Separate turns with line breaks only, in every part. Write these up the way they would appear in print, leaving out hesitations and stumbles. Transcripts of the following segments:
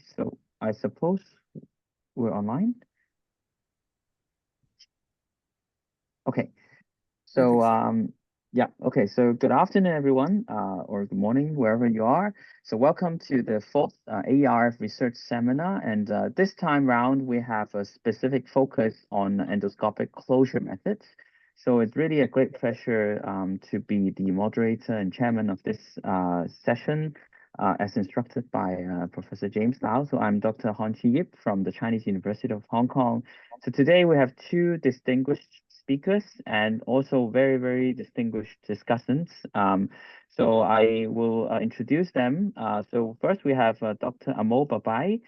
So I suppose we're online. Okay. So yeah, okay. So good afternoon, everyone, or good morning, wherever you are. So welcome to the fourth AERF research seminar. And this time round, we have a specific focus on endoscopic closure methods. So it's really a great pleasure to be the moderator and chairman of this session, as instructed by Professor James Lau. So I'm Dr. Hongqi Yip from the Chinese University of Hong Kong. So today we have two distinguished speakers and also very, very distinguished discussants. So I will introduce them. So first we have Dr. Amol Babai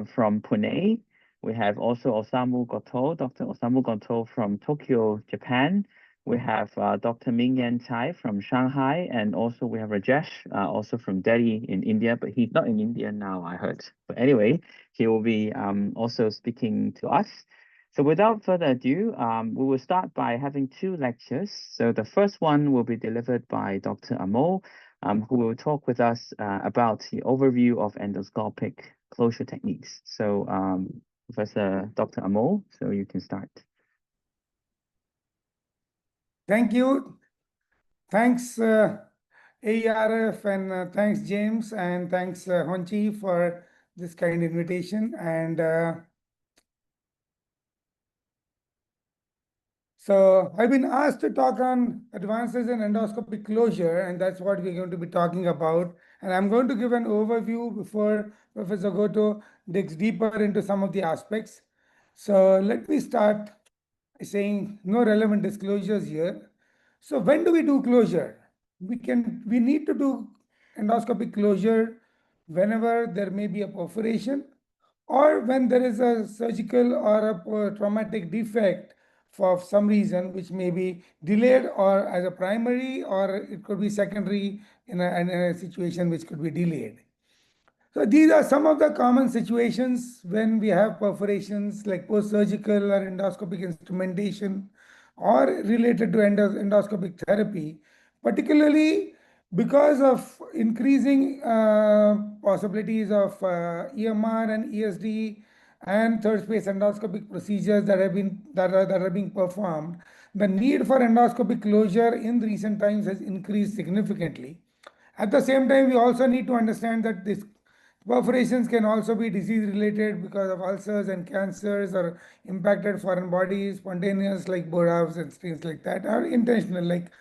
from Pune. We have also Osamu Goto, Dr. Osamu Goto from Tokyo, Japan. We have Dr. Mingyan Chai from Shanghai, and also we have Rajesh, also from Delhi in India, but he's not in India now, I heard. But anyway, he will be also speaking to us. So without further ado, we will start by having two lectures. So the first one will be delivered by Dr. Amol, who will talk with us about the overview of endoscopic closure techniques. So Professor Dr. Amol, so you can start.
Thank you. Thanks, AERF, and thanks, James, and thanks, Honchi, for this kind invitation. And so I've been asked to talk on advances in endoscopic closure, and that's what we're going to be talking about. And I'm going to give an overview before Professor Goto digs deeper into some of the aspects. So let me start saying no relevant disclosures here. So when do we do closure? We need to do endoscopic closure whenever there may be a perforation or when there is a surgical or a traumatic defect for some reason, which may be delayed or as a primary, or it could be secondary in a situation which could be delayed. So these are some of the common situations when we have perforations like post-surgical or endoscopic instrumentation or related to endoscopic therapy, particularly because of increasing possibilities of EMR and ESD and third space endoscopic procedures that are being performed. The need for endoscopic closure in recent times has increased significantly. At the same time, we also need to understand that this perforations can also be disease related because of ulcers and cancers, or impacted foreign bodies, spontaneous like Boravs and things like that, or intentional like,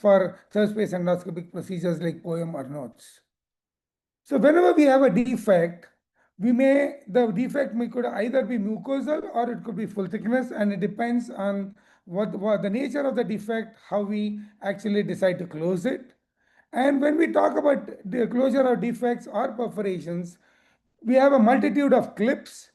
for third space endoscopic procedures like POEM or notes. So whenever we have a defect, the defect could either be mucosal or it could be full thickness, and it depends on what the nature of the defect, how we actually decide to close it. And when we talk about the closure of defects or perforations, we have a multitude of clips.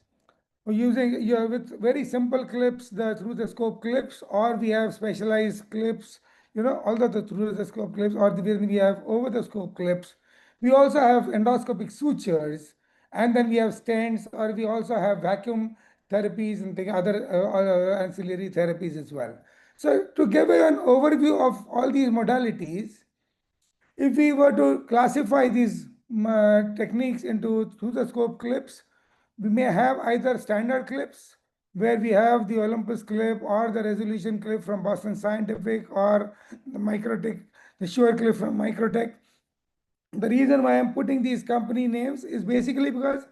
We're using with very simple clips, the through the scope clips, or we have specialized clips, all the through the scope clips, or when we have over the scope clips. We also have endoscopic sutures, and then we have stents, or we also have vacuum therapies and other ancillary therapies as well. So to give you an overview of all these modalities, if we were to classify these techniques into through the scope clips, we may have either standard clips where we have the Olympus clip or the resolution clip from Boston Scientific, or the Microtech, the Shure clip from Microtech. The reason why I'm putting these company names is basically because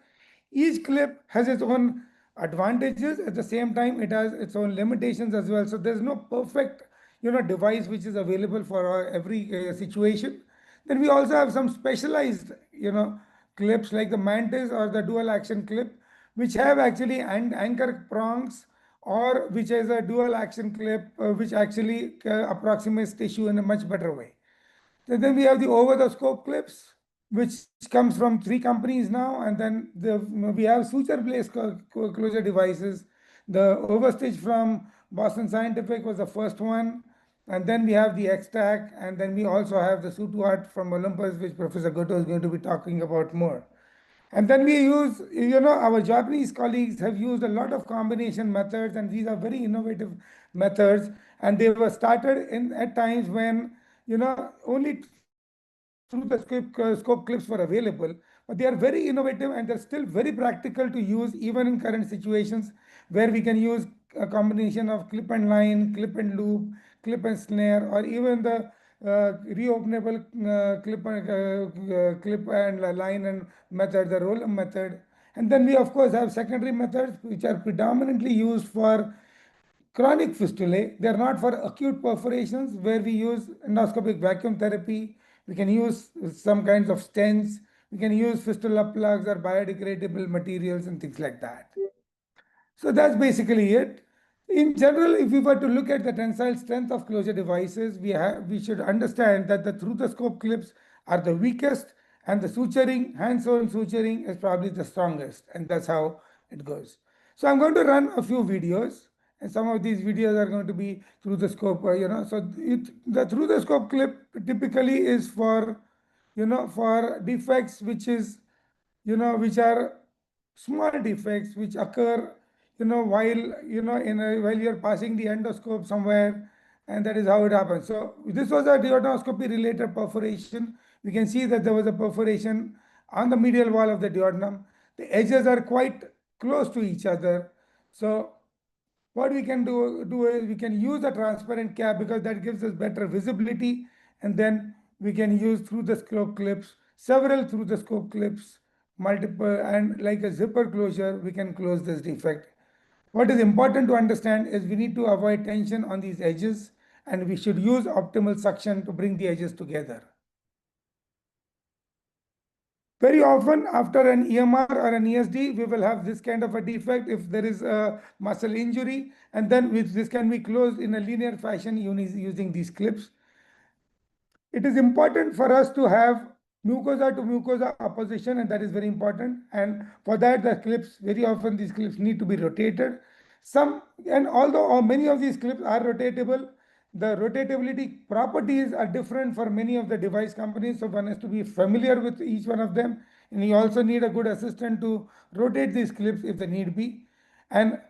each clip has its own advantages. At the same time, it has its own limitations as well. So there's no perfect device which is available for every situation. Then we also have some specialized clips like the Mantis or the dual action clip, which have actually anchor prongs, or which has a dual action clip which actually approximates tissue in a much better way. Then we have the over-the-scope clips, which comes from 3 companies now, and then we have suture-based closure devices. The Overstitch from Boston Scientific was the first one, and then we have the X-Tac, and then we also have the Sutuart from Olympus, which Professor Goto is going to be talking about more. And then we use, our Japanese colleagues have used a lot of combination methods, and these are very innovative methods, and they were started at times when only through the scope clips were available. but they are very innovative and they're still very practical to use even in current situations where we can use a combination of clip and line, clip and loop, clip and snare, or even the reopenable clip and line and method, the roll method. And then we of course have secondary methods which are predominantly used for chronic fistulae. They are not for acute perforations where we use endoscopic vacuum therapy. We can use some kinds of stents. We can use fistula plugs or biodegradable materials and things like that. So that's basically it. In general, if we were to look at the tensile strength of closure devices, we should understand that the through-the-scope clips are the weakest, and the suturing, hand-sewn suturing, is probably the strongest, and that's how it goes. So I'm going to run a few videos, and some of these videos are going to be through the scope. So the through-the-scope clip typically is for, for defects which are small defects which occur while while you're passing the endoscope somewhere, and that is how it happens. So this was a duodenoscopy related perforation. We can see that there was a perforation on the medial wall of the duodenum. The edges are quite close to each other. So what we can do is we can use a transparent cap because that gives us better visibility, and then we can use through the scope clips, several through the scope clips, multiple, and like a zipper closure, we can close this defect. What is important to understand is we need to avoid tension on these edges, and we should use optimal suction to bring the edges together. Very often after an EMR or an ESD, we will have this kind of a defect if there is a muscle injury, and then this can be closed in a linear fashion using these clips. It is important for us to have mucosa to mucosa opposition, and that is very important. And for that, the clips, very often these clips need to be rotated. And although many of these clips are rotatable, the rotatability properties are different for many of the device companies. So one has to be familiar with each one of them. And you also need a good assistant to rotate these clips if the need be. And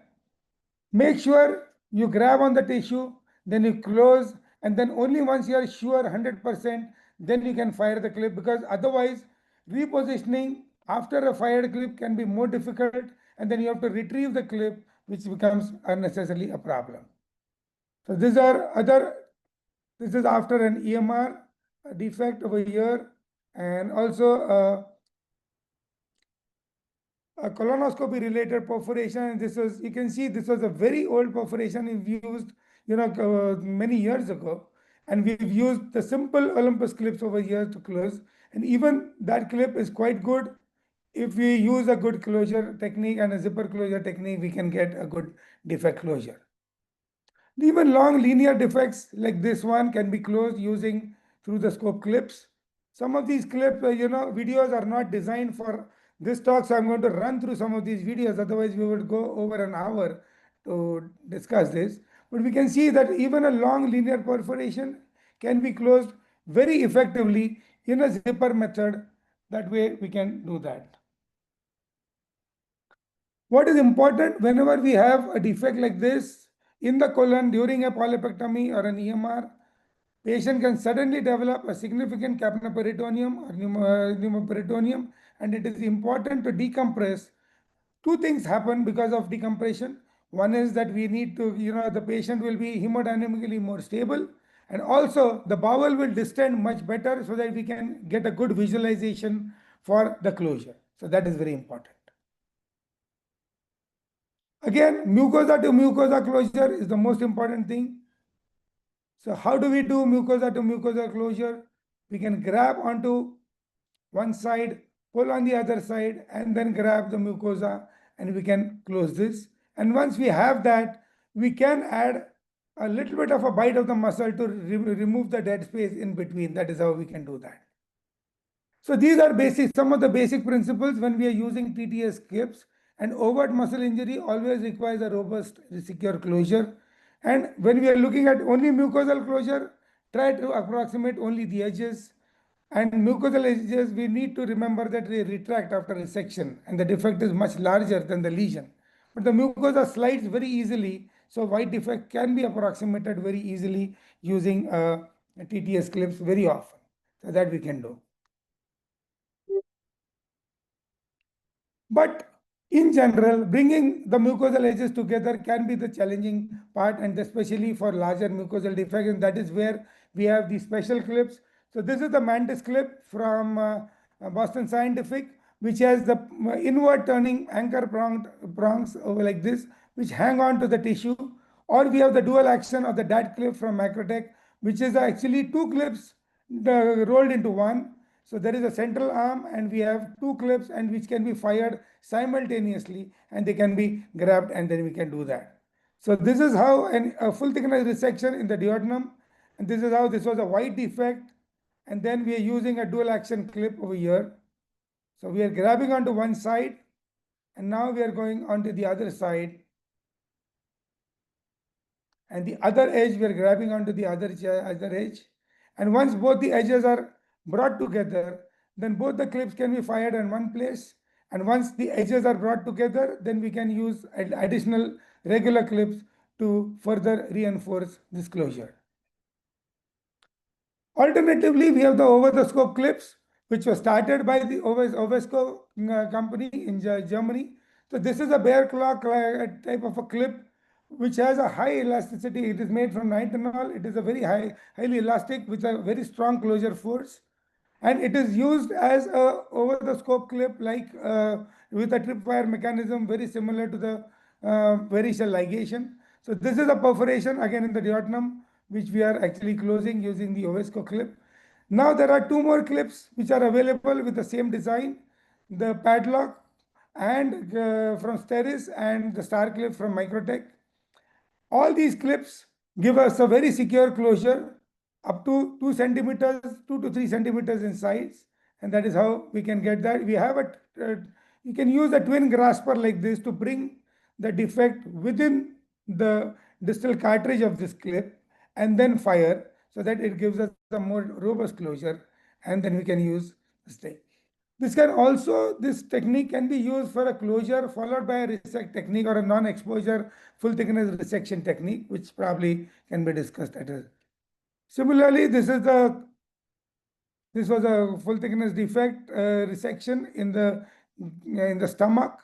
make sure you grab on the tissue, then you close, and then only once you are sure 100%, then you can fire the clip, because otherwise repositioning after a fired clip can be more difficult, and then you have to retrieve the clip, which becomes unnecessarily a problem. So this is after an EMR defect over here, and also a colonoscopy related perforation. And this was, you can see this was a very old perforation we used many years ago, and we've used the simple Olympus clips over here to close, and even that clip is quite good. If we use a good closure technique and a zipper closure technique, we can get a good defect closure. Even long linear defects like this one can be closed using through the scope clips. Some of these clips, videos are not designed for this talk, so I'm going to run through some of these videos. Otherwise, we would go over an hour to discuss this. But we can see that even a long linear perforation can be closed very effectively in a zipper method. That way, we can do that. What is important whenever we have a defect like this in the colon during a polypectomy or an EMR, patient can suddenly develop a significant capnoperitoneum or pneumoperitoneum, and it is important to decompress. Two things happen because of decompression. One is that we need to, the patient will be hemodynamically more stable, and also the bowel will distend much better so that we can get a good visualization for the closure. So that is very important. Again, mucosa to mucosa closure is the most important thing. So how do we do mucosa to mucosa closure? We can grab onto one side, pull on the other side, and then grab the mucosa, and we can close this. And once we have that, we can add a little bit of a bite of the muscle to remove the dead space in between. That is how we can do that. So these are some of the basic principles when we are using TTS clips. And overt muscle injury always requires a robust, secure closure. And when we are looking at only mucosal closure, try to approximate only the edges. And mucosal edges, we need to remember that they retract after resection, and the defect is much larger than the lesion. But the mucosa slides very easily, so white defect can be approximated very easily using TTS clips very often. So that we can do. But in general, bringing the mucosal edges together can be the challenging part, and especially for larger mucosal defects, and that is where we have the special clips. So this is the Mantis clip from Boston Scientific, which has the inward turning anchor prongs over like this, which hang on to the tissue. Or we have the dual action of the DAT clip from Macrotech, which is actually two clips rolled into one. So there is a central arm and we have two clips and which can be fired simultaneously and they can be grabbed and then we can do that. So this is how a full thickness resection in the duodenum, and this is how this was a wide defect, and then we are using a dual action clip over here. So we are grabbing onto one side and now we are going onto the other side, and the other edge we are grabbing onto the other edge, and once both the edges are brought together, then both the clips can be fired in one place, and once the edges are brought together, then we can use additional regular clips to further reinforce this closure. Alternatively, we have the over-the-scope clips, which was started by the Ovesco company in Germany. So this is a bear claw type of a clip, which has a high elasticity. It is made from nitinol. It is a very highly elastic with a very strong closure force. And it is used as a over-the-scope clip, like with a tripwire mechanism, very similar to the varicose ligation. So this is a perforation again in the duodenum, which we are actually closing using the Ovesco clip. Now there are two more clips which are available with the same design, the padlock and from Steris and the star clip from Microtech. All these clips give us a very secure closure up to 2 centimeters, 2 to 3 centimeters in size, and that is how we can get that. We have you can use a twin grasper like this to bring the defect within the distal cartridge of this clip and then fire, so that it gives us a more robust closure, and then we can use this thing. This technique can be used for a closure followed by a resect technique or a non-exposure full thickness resection technique, which probably can be discussed at a. Similarly, this was a full thickness defect resection in the stomach,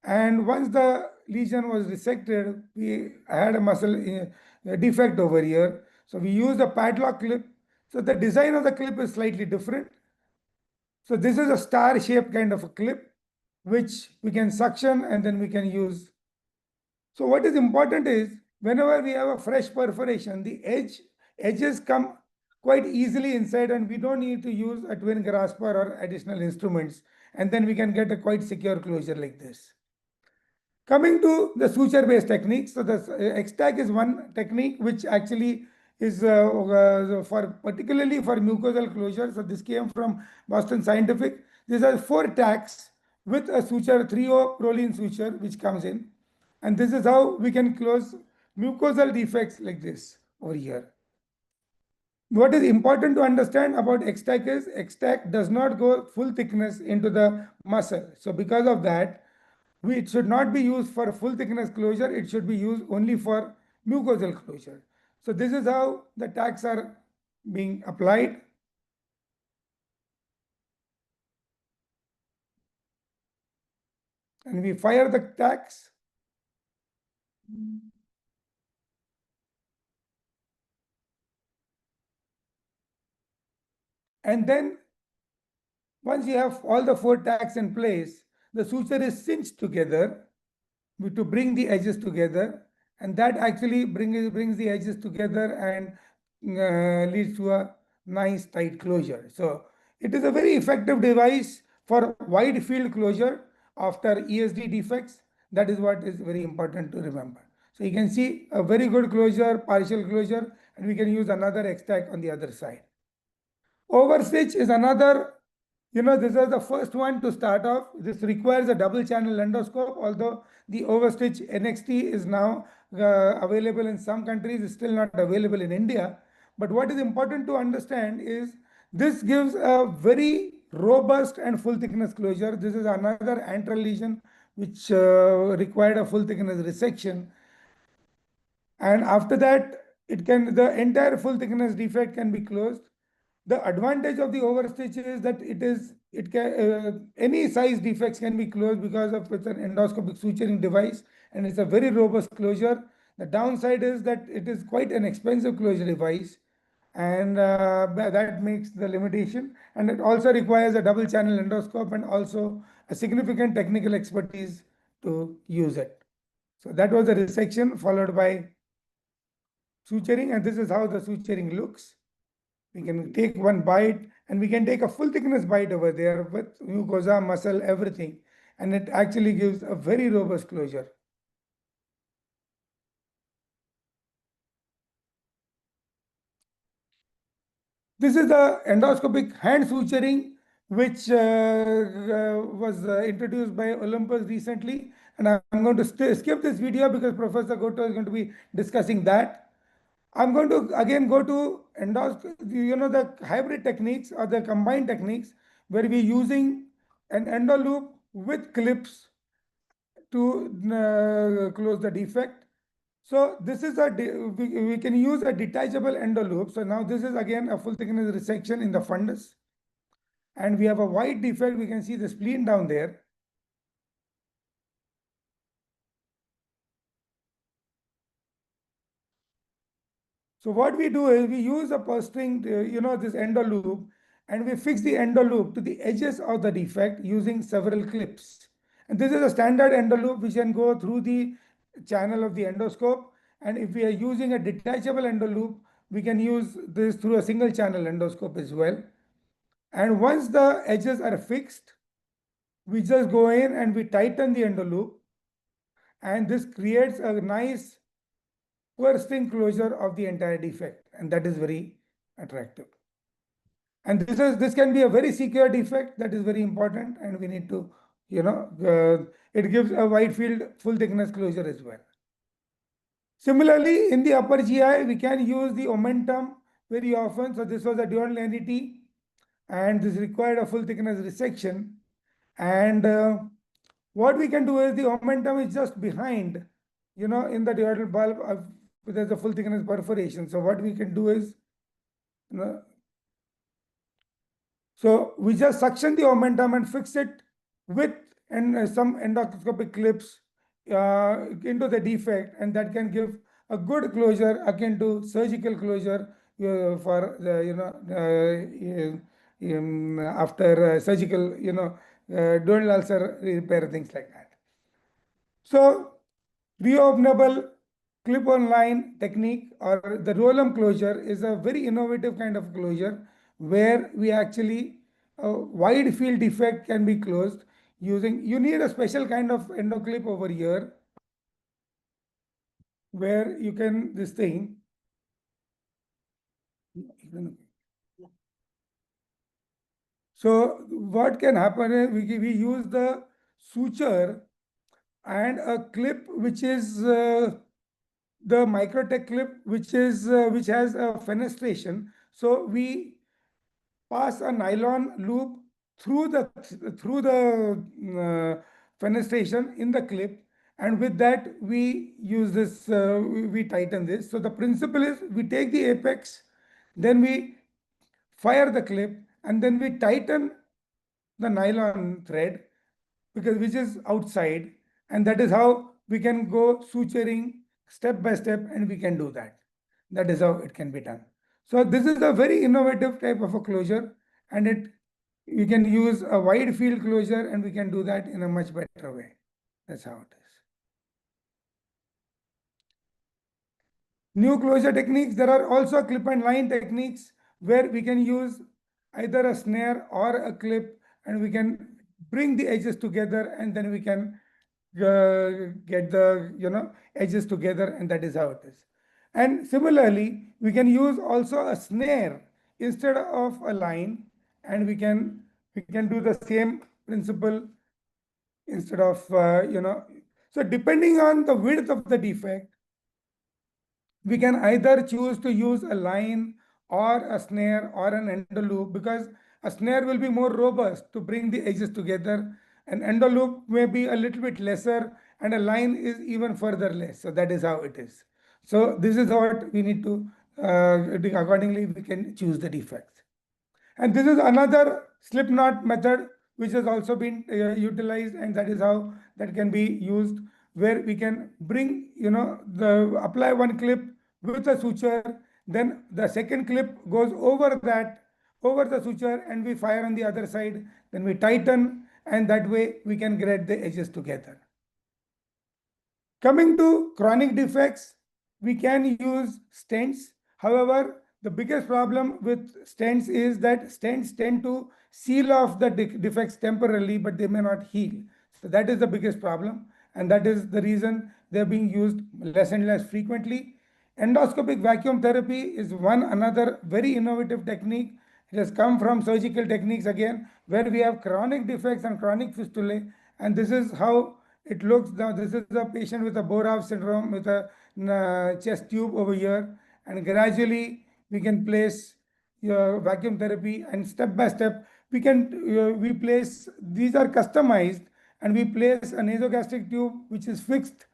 and once the lesion was resected, we had a muscle defect over here. So we used a padlock clip. So the design of the clip is slightly different. So this is a star shaped kind of a clip, which we can suction and then we can use. So what is important is whenever we have a fresh perforation, the edges come quite easily inside and we don't need to use a twin grasper or additional instruments. And then we can get a quite secure closure like this. Coming to the suture-based techniques, so the X-Tack is one technique which actually is particularly for mucosal closure. So this came from Boston Scientific. These are 4 tacks with a suture, 3O proline suture, which comes in. And this is how we can close mucosal defects like this over here. What is important to understand about X-Tack is X-Tack does not go full thickness into the muscle. So because of that, it should not be used for full thickness closure. It should be used only for mucosal closure. So this is how the tacks are being applied. And we fire the tacks. And then once you have all the 4 tacks in place, the suture is cinched together to bring the edges together, and that actually brings the edges together and leads to a nice tight closure. So it is a very effective device for wide field closure after ESD defects. That is what is very important to remember. So you can see a very good closure, partial closure, and we can use another X-Tack on the other side. Overstitch is another, this is the first one to start off. This requires a double channel endoscope, although the Overstitch NXT is now available in some countries, it's still not available in India. But what is important to understand is this gives a very robust and full thickness closure. This is another antral lesion which required a full thickness resection. And after that, the entire full thickness defect can be closed. The advantage of the overstitch is that it can any size defects can be closed because of it's an endoscopic suturing device, and it's a very robust closure. The downside is that it is quite an expensive closure device, and that makes the limitation. And it also requires a double channel endoscope and also a significant technical expertise to use it. So that was the resection followed by suturing, and this is how the suturing looks. We can take one bite, and we can take a full thickness bite over there with mucosa, muscle, everything, and it actually gives a very robust closure. This is the endoscopic hand suturing, which was introduced by Olympus recently. And I'm going to skip this video because Professor Goto is going to be discussing that. I'm going to again go to the hybrid techniques or the combined techniques where we're using an endo loop with clips to close the defect. So this is we can use a detachable endo loop. So now this is again a full thickness resection in the fundus. And we have a wide defect. We can see the spleen down there. So what we do is we use a purstring, this endo loop, and we fix the endo loop to the edges of the defect using several clips. And this is a standard endo loop which can go through the channel of the endoscope. And if we are using a detachable endo loop, we can use this through a single channel endoscope as well. And once the edges are fixed, we just go in and we tighten the endo loop. And this creates a nice bursting closure of the entire defect, and that is very attractive. And this can be a very secure defect. That is very important, and we need to, it gives a wide field full thickness closure as well. Similarly, in the upper GI, we can use the omentum very often. So this was a duodenal entity, and this required a full thickness resection. And what we can do is the omentum is just behind, in the duodenal bulb, there's a full thickness perforation. So what we can do is, so we just suction the omentum and fix it with some endoscopic clips into the defect, and that can give a good closure akin to surgical closure for the, after surgical, duodenal ulcer repair, things like that. So reopenable clip-on line technique or the roll-on closure is a very innovative kind of closure where we actually a wide field defect can be closed using, you need a special kind of endoclip over here where you can, this thing. So what can happen is we use the suture and a clip which is the microtech clip, which has a fenestration. So we pass a nylon loop through the fenestration in the clip, and with that we use this. We tighten this. So the principle is we take the apex, then we fire the clip, and then we tighten the nylon thread because which is outside, and that is how we can go suturing step by step, and we can do that. That is how it can be done. So this is a very innovative type of a closure, and we can use a wide field closure, and we can do that in a much better way. That's how it is. New closure techniques, there are also clip and line techniques where we can use either a snare or a clip, and we can bring the edges together, and then we can get the edges together, and that is how it is. And similarly, we can use also a snare instead of a line, and we can do the same principle instead of so depending on the width of the defect, we can either choose to use a line or a snare or an endo loop, because a snare will be more robust to bring the edges together. An endo loop may be a little bit lesser, and a line is even further less. So that is how it is. So this is what we need to, accordingly, we can choose the defects. And this is another slip knot method which has also been utilized, and that is how that can be used, where we can bring, the apply one clip with a suture, then the second clip goes over that, over the suture, and we fire on the other side, then we tighten, and that way we can get the edges together. Coming to chronic defects, we can use stents. However, the biggest problem with stents is that stents tend to seal off the defects temporarily, but they may not heal. So that is the biggest problem, and that is the reason they're being used less and less frequently. Endoscopic vacuum therapy is one another very innovative technique. It has come from surgical techniques again, where we have chronic defects and chronic fistulae, and this is how it looks. Now this is a patient with a Borov syndrome with a chest tube over here, and gradually we can place vacuum therapy, and step by step we can we place, these are customized, and we place a nasogastric tube which is fixed,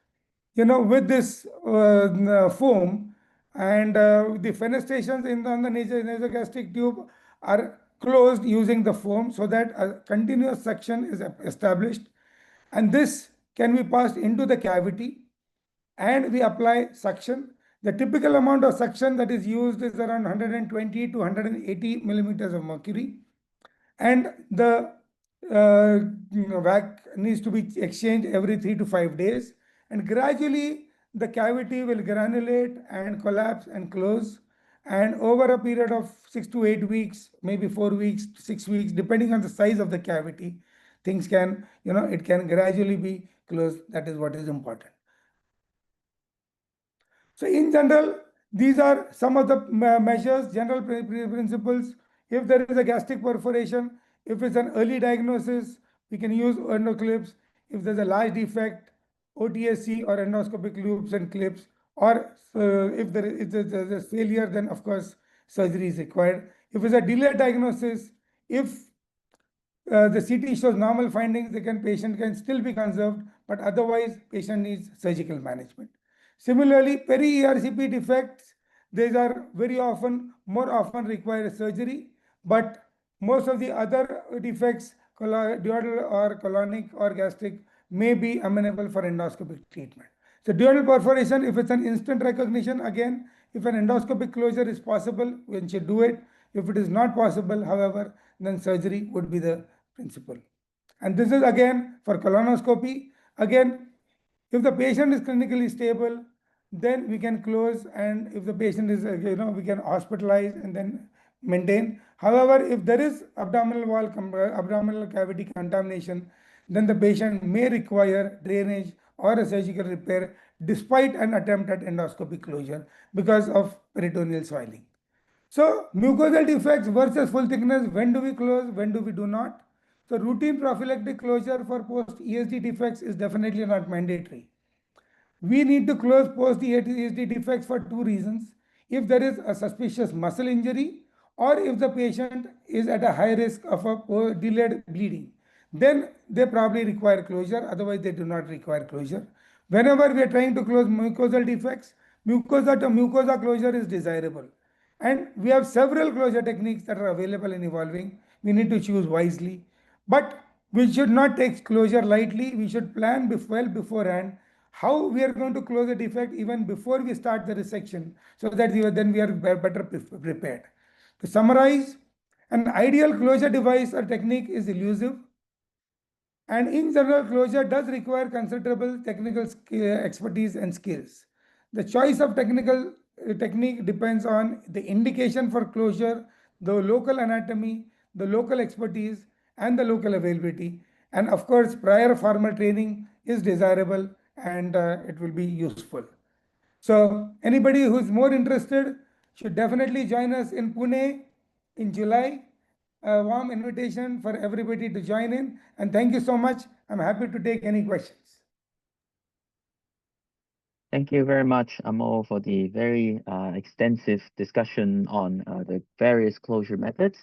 with this foam, and the fenestrations on the nasogastric tube are closed using the foam, so that a continuous suction is established, and this can be passed into the cavity, and we apply suction. The typical amount of suction that is used is around 120 to 180 millimeters of mercury, and the vac needs to be exchanged every 3 to 5 days, and gradually the cavity will granulate and collapse and close, and over a period of 6 to 8 weeks, maybe 4 weeks, 6 weeks, depending on the size of the cavity, things can, it can gradually be closed. That is what is important. So in general, these are some of the measures, general principles. If there is a gastric perforation, if it's an early diagnosis, we can use endoclips. If there's a large defect, OTSC or endoscopic loops and clips, or if there's a failure, then of course surgery is required. If it's a delayed diagnosis, if the CT shows normal findings, patient can still be conserved, but otherwise patient needs surgical management. Similarly, peri-ERCP defects, these are more often require surgery, but most of the other defects, duodenal or colonic or gastric, may be amenable for endoscopic treatment. So duodenal perforation, if it's an instant recognition, again, if an endoscopic closure is possible, we should do it. If it is not possible, however, then surgery would be the principle. And this is again for colonoscopy. Again, if the patient is clinically stable, then we can close, and if the patient is, we can hospitalize and then maintain. However, if there is abdominal cavity contamination, then the patient may require drainage or a surgical repair despite an attempt at endoscopic closure because of peritoneal swelling. So mucosal defects versus full thickness, when do we close, when do we do not? So routine prophylactic closure for post-ESD defects is definitely not mandatory. We need to close post-ESD defects for two reasons. If there is a suspicious muscle injury, or if the patient is at a high risk of a delayed bleeding, then they probably require closure, otherwise they do not require closure. Whenever we are trying to close mucosal defects, mucosa to mucosa closure is desirable. And we have several closure techniques that are available and evolving. We need to choose wisely. But we should not take closure lightly. We should plan well beforehand how we are going to close a defect even before we start the resection, so that then we are better prepared. To summarize, an ideal closure device or technique is elusive, and in general, closure does require considerable technical expertise and skills. The choice of technical technique depends on the indication for closure, the local anatomy, the local expertise, and the local availability. And of course, prior formal training is desirable, and it will be useful. So anybody who's more interested should definitely join us in Pune in July. A warm invitation for everybody to join in. And thank you so much. I'm happy to take any questions.
Thank you very much, Amol, for the very extensive discussion on the various closure methods.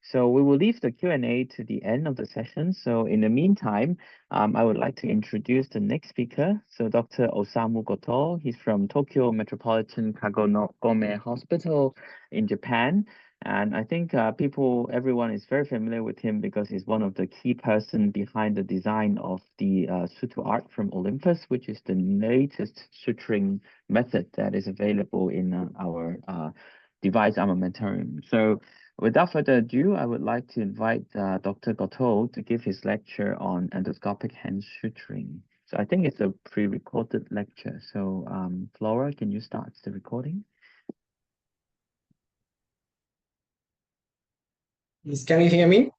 So we will leave the Q&A to the end of the session. So in the meantime, I would like to introduce the next speaker. So Dr. Osamu Goto, he's from Tokyo Metropolitan Kagome Hospital in Japan. And I think everyone is very familiar with him because he's one of the key person behind the design of the suture art from Olympus, which is the latest suturing method that is available in our device armamentarium. So without further ado, I would like to invite Dr. Goto to give his lecture on endoscopic hand suturing. So I think it's a pre-recorded lecture. So Flora, can you start the recording?
Yes, can you hear me?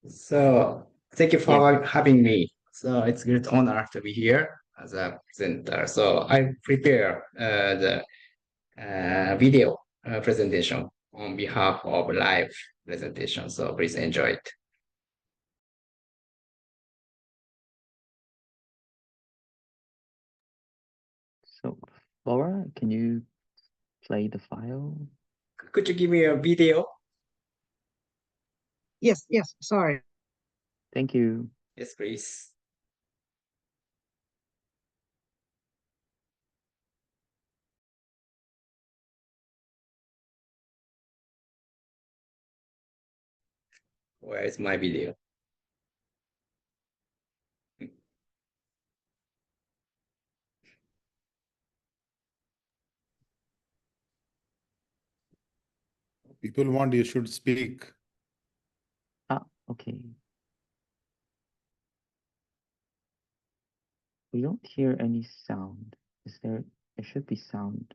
So thank you
Yes.
for having me. So it's a great honor to be here as a presenter. So I prepare the video presentation on behalf of live presentation. So please enjoy it.
So Flora, can you play the file?
Could you give me a video?
Yes, sorry.
Thank you.
Yes, please. Where is my video?
People want you should speak.
Okay. We don't hear any sound. There should be sound.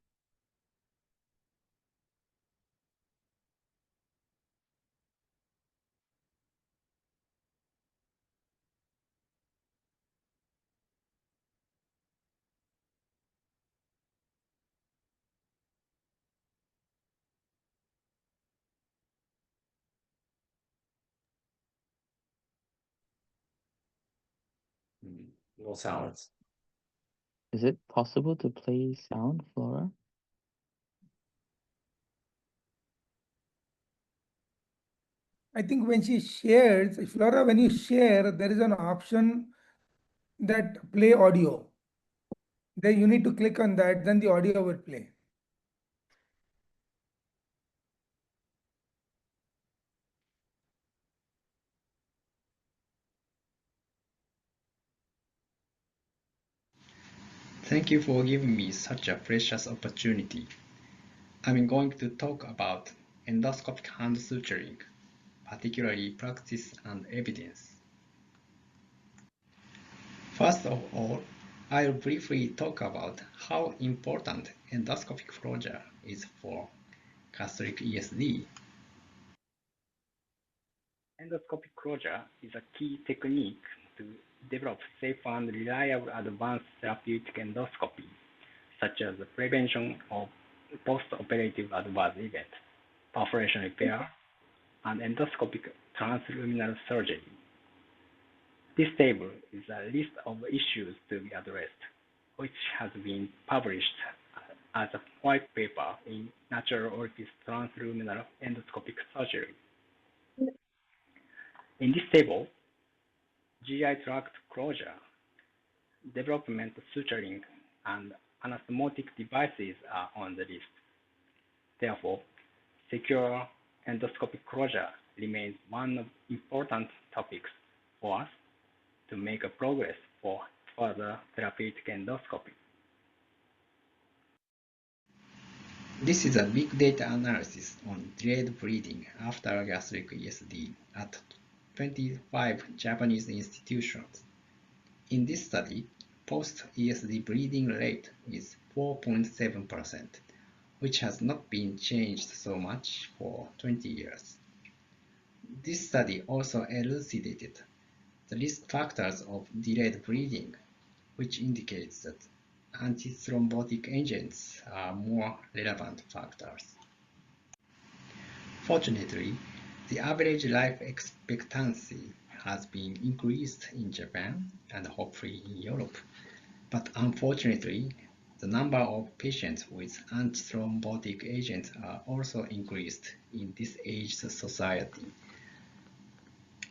No sounds.
Is it possible to play sound, Flora?
I think when she shares, Flora, when you share, there is an option that play audio. Then you need to click on that, then the audio will play.
Thank you for giving me such a precious opportunity. I'm going to talk about endoscopic hand suturing, particularly practice and evidence. First of all, I'll briefly talk about how important endoscopic closure is for gastric ESD. Endoscopic closure is a key technique to develop safe and reliable advanced therapeutic endoscopy, such as the prevention of post-operative adverse events, perforation repair, and endoscopic transluminal surgery. This table is a list of issues to be addressed, which has been published as a white paper in Natural Orifice Transluminal Endoscopic Surgery. In this table, GI tract closure, development suturing, and anastomotic devices are on the list. Therefore, secure endoscopic closure remains one of the important topics for us to make a progress for further therapeutic endoscopy. This is a big data analysis on delayed bleeding after gastric ESD at 25 Japanese institutions. In this study, post-ESD bleeding rate is 4.7%, which has not been changed so much for 20 years. This study also elucidated the risk factors of delayed bleeding, which indicates that antithrombotic agents are more relevant factors. Fortunately, the average life expectancy has been increased in Japan and hopefully in Europe, but unfortunately, the number of patients with antithrombotic agents are also increased in this aged society.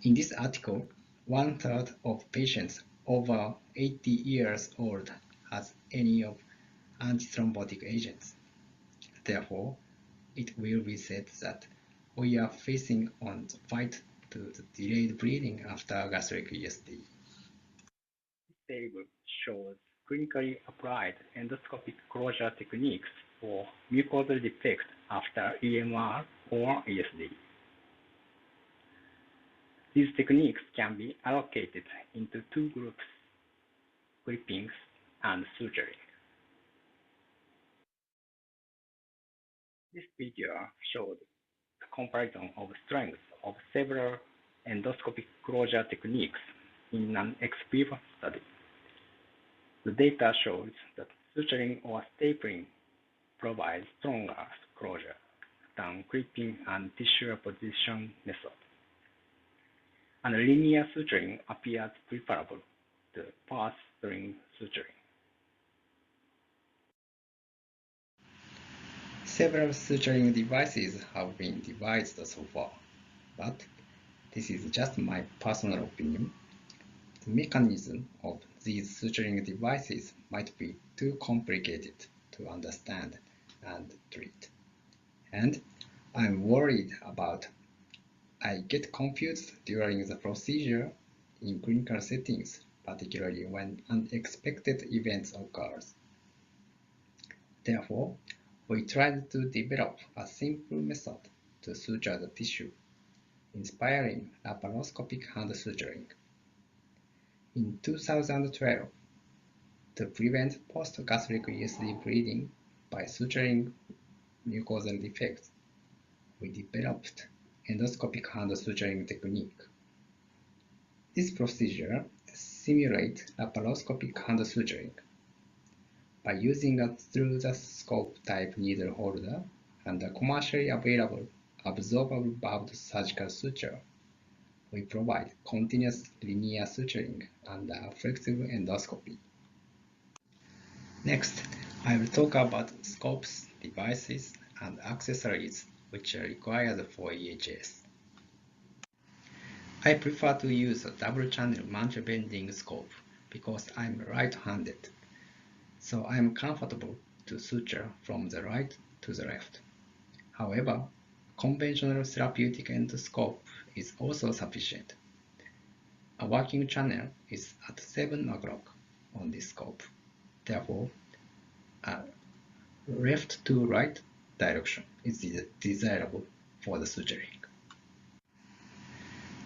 In this article, 1/3 of patients over 80 years old has any of antithrombotic agents. Therefore, it will be said that we are facing on the fight to the delayed bleeding after gastric ESD.
This table shows clinically applied endoscopic closure techniques for mucosal defects after EMR or ESD. These techniques can be allocated into two groups, clippings and suturing. This figure shows the comparison of strength of several endoscopic closure techniques in an ex vivo study. The data shows that suturing or stapling provides stronger closure than clipping and tissue apposition method. And linear suturing appears preferable to path-string suturing.
Several suturing devices have been devised so far, but this is just my personal opinion. The mechanism of these suturing devices might be too complicated to understand and treat. And I'm worried about I get confused during the procedure in clinical settings, particularly when unexpected events occur. Therefore, we tried to develop a simple method to suture the tissue, inspiring laparoscopic hand suturing. In 2012, to prevent post-gastric ESD bleeding by suturing mucosal defects, we developed endoscopic hand suturing technique. This procedure simulates laparoscopic hand suturing. By using a through-the-scope type needle holder and a commercially available absorbable barbed surgical suture, we provide continuous linear suturing and a flexible endoscopy. Next, I will talk about scopes, devices, and accessories which are required for EHS. I prefer to use a double-channel mantle-bending scope because I'm right-handed, so I'm comfortable to suture from the right to the left. However, conventional therapeutic endoscope is also sufficient. A working channel is at 7 o'clock on this scope. Therefore, a left to right direction is desirable for the suturing.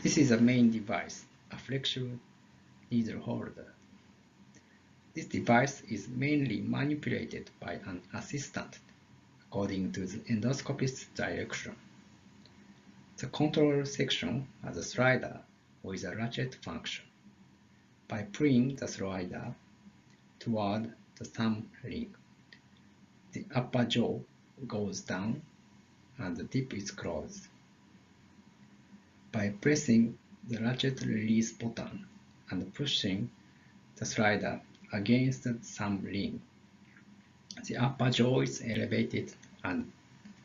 This is a main device, a flexible needle holder. This device is mainly manipulated by an assistant according to the endoscopist's direction. The control section has a slider with a ratchet function. By pulling the slider toward the thumb ring, the upper jaw goes down and the tip is closed. By pressing the ratchet release button and pushing the slider against the thumb ring, the upper jaw is elevated and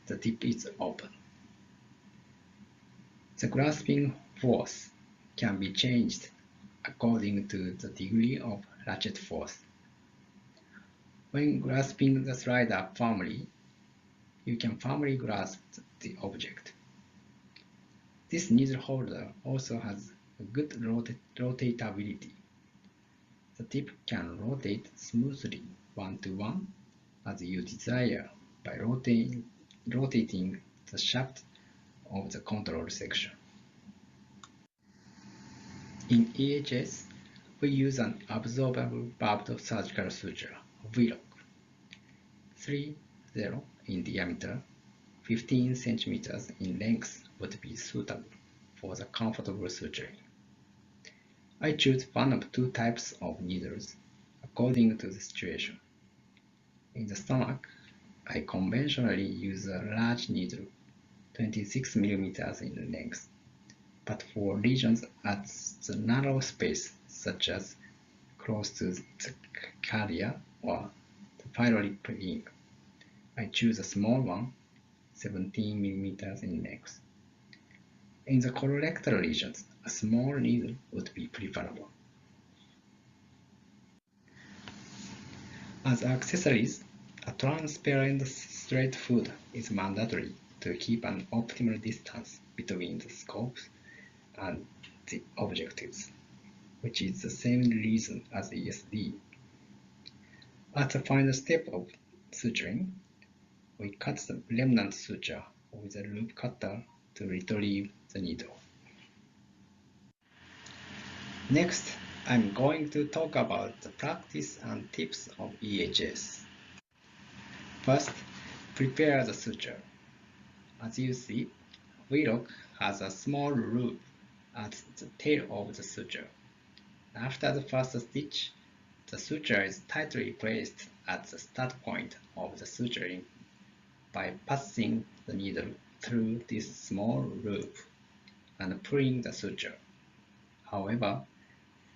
the tip is open. The grasping force can be changed according to the degree of ratchet force. When grasping the slider firmly, you can firmly grasp the object. This needle holder also has a good rotatability. The tip can rotate smoothly one-to-one as you desire by rotating the shaft of the control section. In EHS, we use an absorbable barbed surgical suture, VLOC, 3-0 in diameter, 15 centimeters in length would be suitable for the comfortable suturing. I choose one of two types of needles according to the situation. In the stomach, I conventionally use a large needle, 26 millimeters in length, but for regions at the narrow space, such as close to the cardia or the pyloric ring, I choose a small one, 17 millimeters in length. In the colorectal regions, a small needle would be preferable. As accessories, a transparent Straight foot is mandatory to keep an optimal distance between the scopes and the objectives, which is the same reason as ESD. At the final step of suturing, we cut the remnant suture with a loop cutter to retrieve the needle. Next, I'm going to talk about the practice and tips of EHS. First, prepare the suture. As you see, Wheelock has a small loop at the tail of the suture. After the first stitch, the suture is tightly placed at the start point of the suturing by passing the needle through this small loop and pulling the suture. However,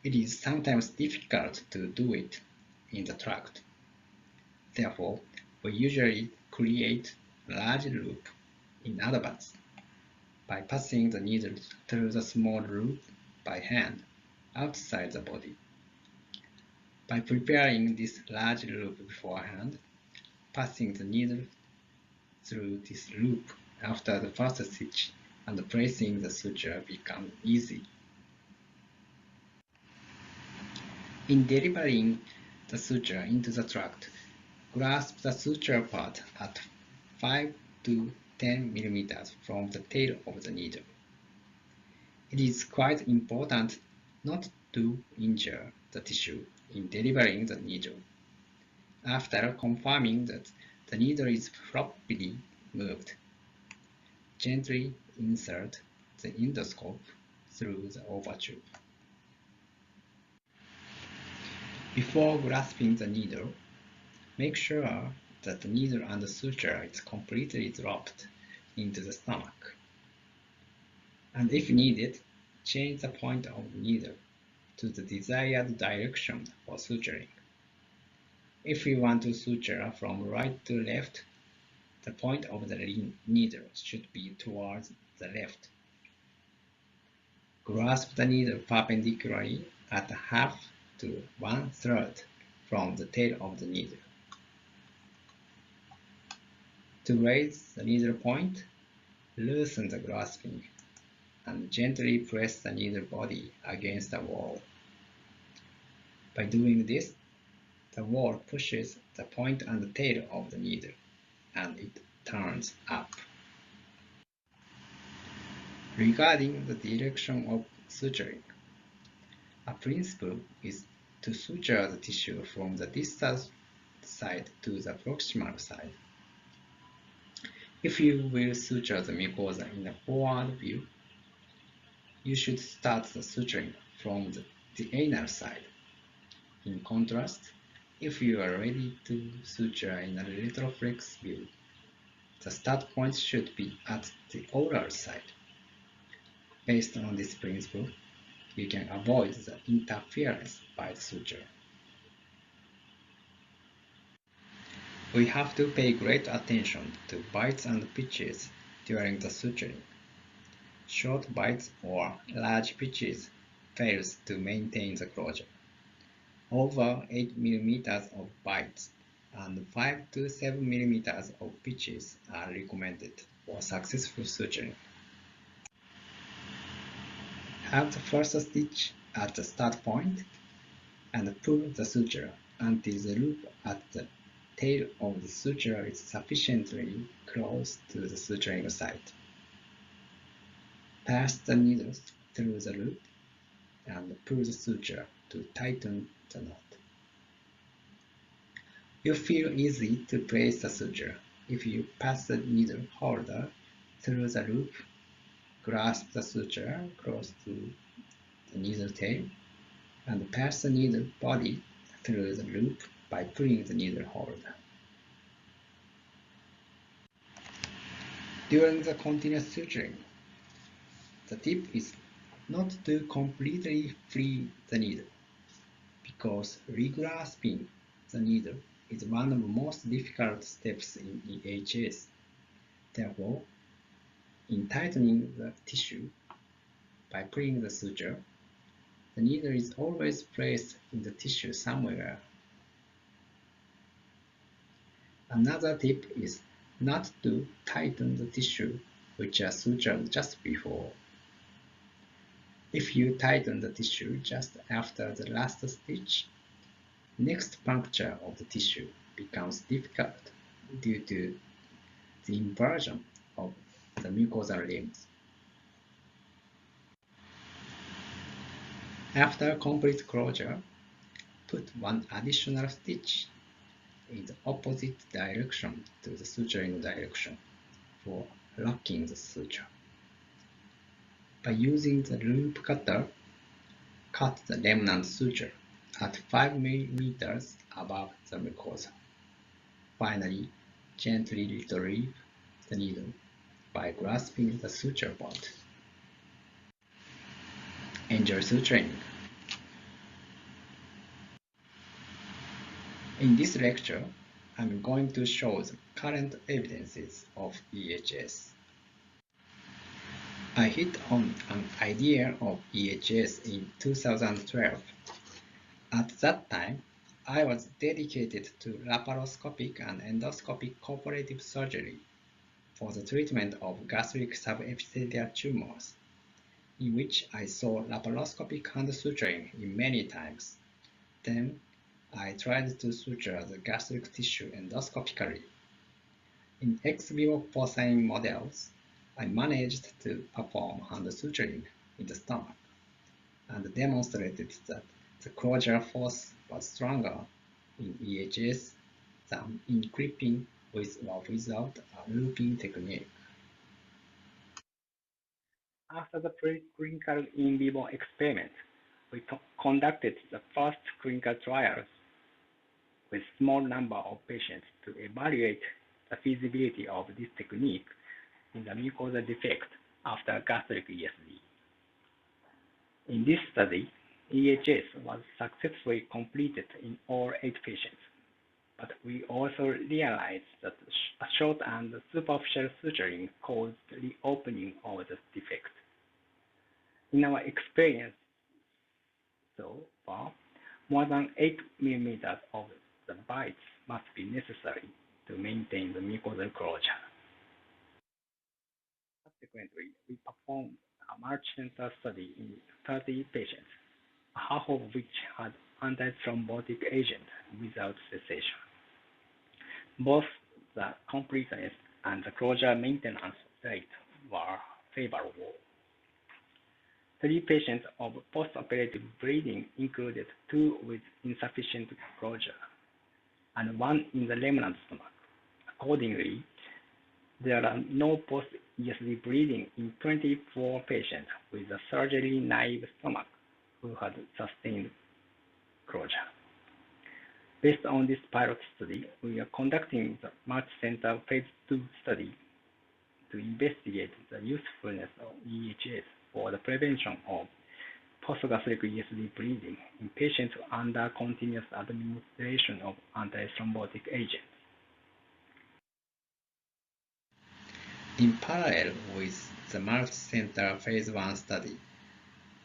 it is sometimes difficult to do it in the tract. Therefore, we usually create a large loop in advance by passing the needle through the small loop by hand outside the body. By preparing this large loop beforehand, passing the needle through this loop after the first stitch and placing the suture becomes easy. In delivering the suture into the tract, grasp the suture part at 5 to 10 mm from the tail of the needle. It is quite important not to injure the tissue in delivering the needle. After confirming that the needle is properly moved, gently insert the endoscope through the overtube. Before grasping the needle, make sure that the needle and the suture is completely dropped into the stomach. And if needed, change the point of the needle to the desired direction for suturing. If you want to suture from right to left, the point of the needle should be towards the left. Grasp the needle perpendicularly at half to 1/3 from the tail of the needle. To raise the needle point, loosen the grasping and gently press the needle body against the wall. By doing this, the wall pushes the point and the tail of the needle, and it turns up. Regarding the direction of suturing, a principle is to suture the tissue from the distal side to the proximal side. If you will suture the mucosa in a forward view, you should start the suturing from the anal side. In contrast, if you are ready to suture in a retroflex view, the start point should be at the oral side. Based on this principle, you can avoid the interference by the suture. We have to pay great attention to bites and pitches during the suturing. Short bites or large pitches fails to maintain the closure. Over 8 mm of bites and 5 to 7 mm of pitches are recommended for successful suturing. Have the first stitch at the start point and pull the suture until the loop at the tail of the suture is sufficiently close to the suturing site. Pass the needles through the loop and pull the suture to tighten the knot. You feel easy to place the suture if you pass the needle holder through the loop, grasp the suture close to the needle tail, and pass the needle body through the loop by pulling the needle holder. During the continuous suturing, the tip is not to completely free the needle, because regrasping the needle is one of the most difficult steps in EHS. Therefore, in tightening the tissue by pulling the suture, the needle is always placed in the tissue somewhere. Another tip is not to tighten the tissue which are sutured just before. If you tighten the tissue just after the last stitch, next puncture of the tissue becomes difficult due to the inversion of the mucosal limbs. After complete closure, put one additional stitch in the opposite direction to the suturing direction for locking the suture. By using the loop cutter, cut the remnant suture at 5 mm above the mucosa. Finally, gently retrieve the needle by grasping the suture point. Enjoy suturing! In this lecture, I'm going to show the current evidences of EHS. I hit on an idea of EHS in 2012. At that time, I was dedicated to laparoscopic and endoscopic cooperative surgery for the treatment of gastric subepithelial tumors, in which I saw laparoscopic hand suturing in many times. Then, I tried to suture the gastric tissue endoscopically. In ex vivo porcine models, I managed to perform hand suturing in the stomach and demonstrated that the closure force was stronger in EHS than in clipping with or without a looping technique.
After the preclinical in vivo experiment, we conducted the first clinical trials with small number of patients to evaluate the feasibility of this technique in the mucosal defect after gastric ESD. In this study, EHS was successfully completed in all 8 patients, but we also realized that a short and superficial suturing caused reopening of the defect. In our experience so far, more than 8 mm of the bites must be necessary to maintain the mucosal closure. Subsequently, we performed a multi-center study in 30 patients, half of which had antithrombotic agent without cessation. Both the completeness and the closure maintenance rate were favorable. 3 patients of postoperative bleeding included 2 with insufficient closure and 1 in the remnant stomach. Accordingly, there are no post-ESD bleeding in 24 patients with a surgery-naive stomach who had sustained closure. Based on this pilot study, we are conducting the multi-center phase 2 study to investigate the usefulness of EHS for the prevention of post-gastric ESD bleeding in patients under continuous administration of antithrombotic agents.
In parallel with the multi-center phase 1 study,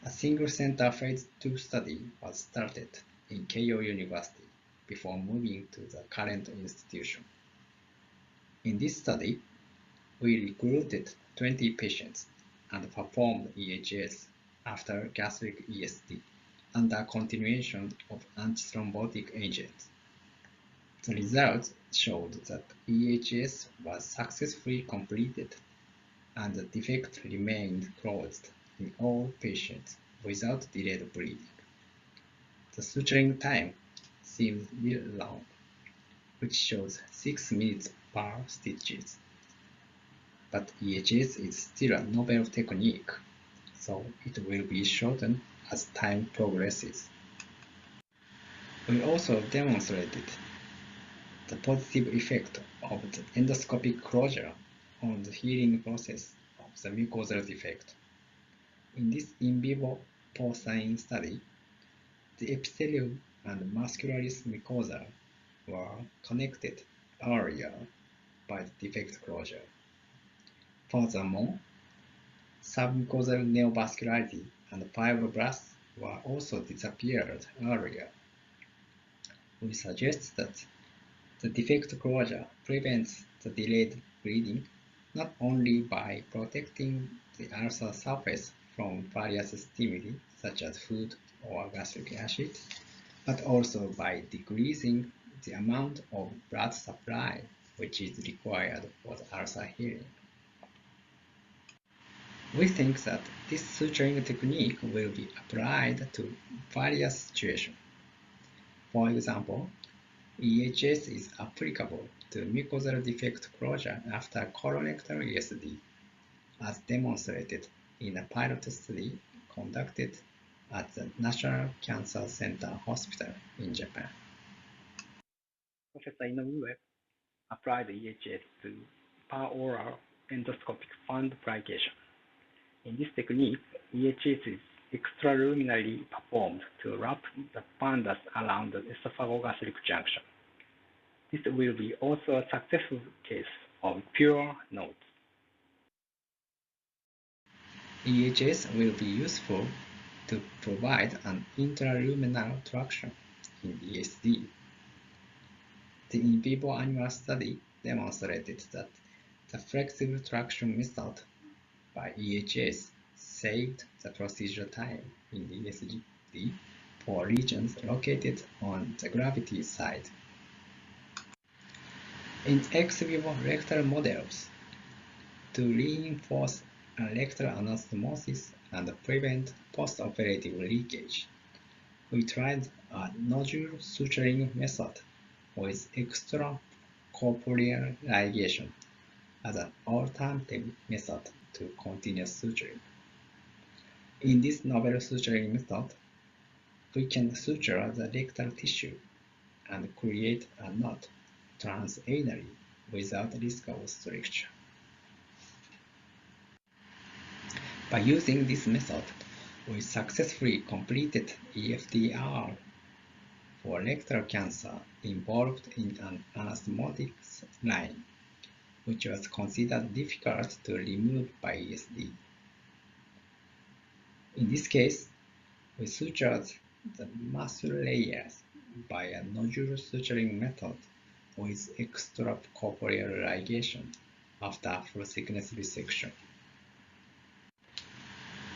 a single-center phase 2 study was started in Keio University before moving to the current institution. In this study, we recruited 20 patients and performed EHS after gastric ESD under continuation of antithrombotic agents. The results showed that EHS was successfully completed and the defect remained closed in all patients without delayed bleeding. The suturing time seems little long, which shows 6 minutes per stitches. But EHS is still a novel technique, so it will be shortened as time progresses. We also demonstrated the positive effect of the endoscopic closure on the healing process of the mucosal defect. In this in vivo porcine study, the epithelium and muscularis mucosa were connected earlier by the defect closure. Furthermore, submucosal neovascularity and fibroblasts were also disappeared earlier. We suggest that the defect closure prevents the delayed bleeding not only by protecting the ulcer surface from various stimuli such as food or gastric acid, but also by decreasing the amount of blood supply which is required for the ulcer healing. We think that this suturing technique will be applied to various situations. For example, EHS is applicable to mucosal defect closure after colorectal ESD, as demonstrated in a pilot study conducted at the National Cancer Center Hospital in Japan.
Professor Inoue applied EHS to paroral endoscopic fund application. In this technique, EHS is extraluminally performed to wrap the fundus around the esophagogastric junction. This will be also a successful case of pure nodes.
EHS will be useful to provide an intraluminal traction in ESD. The in vivo animal study demonstrated that the flexible traction method by EHS saved the procedure time in the ESD for regions located on the gravity side. In ex vivo rectal models, to reinforce rectal anastomosis and prevent postoperative leakage, we tried a nodule suturing method with extracorporeal ligation as an alternative method to continuous suturing. In this novel suturing method, we can suture the rectal tissue and create a knot transanally without risk of stricture. By using this method, we successfully completed EFDR for rectal cancer involved in an anastomotic line, which was considered difficult to remove by ESD. In this case, we sutured the muscle layers by a nodule suturing method with extracorporeal ligation after full-thickness resection.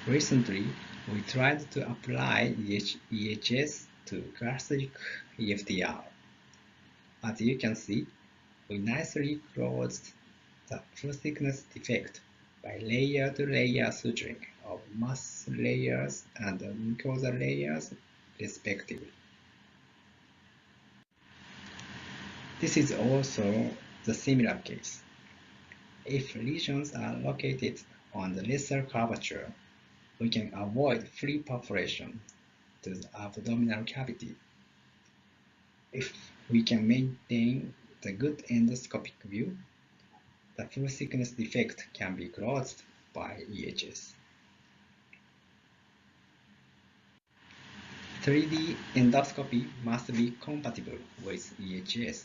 Recently, we tried to apply EHS to gastric EFDR. As you can see, we nicely closed the full-thickness defect by layer-to-layer suturing of muscle layers and mucosal layers, respectively. This is also the similar case. If lesions are located on the lesser curvature, we can avoid free perforation to the abdominal cavity. If we can maintain the good endoscopic view, the full thickness defect can be closed by EHS. 3D endoscopy must be compatible with EHS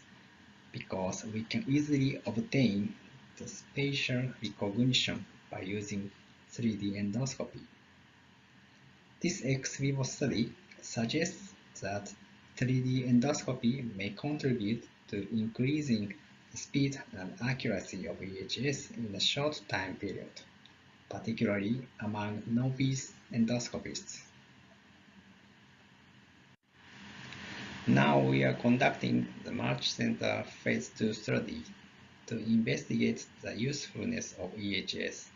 because we can easily obtain the spatial recognition by using 3D endoscopy. This ex vivo study suggests that 3D endoscopy may contribute to increasing the speed and accuracy of EHS in a short time period, particularly among novice endoscopists. Now we are conducting the multi-center phase 2 study to investigate the usefulness of EHS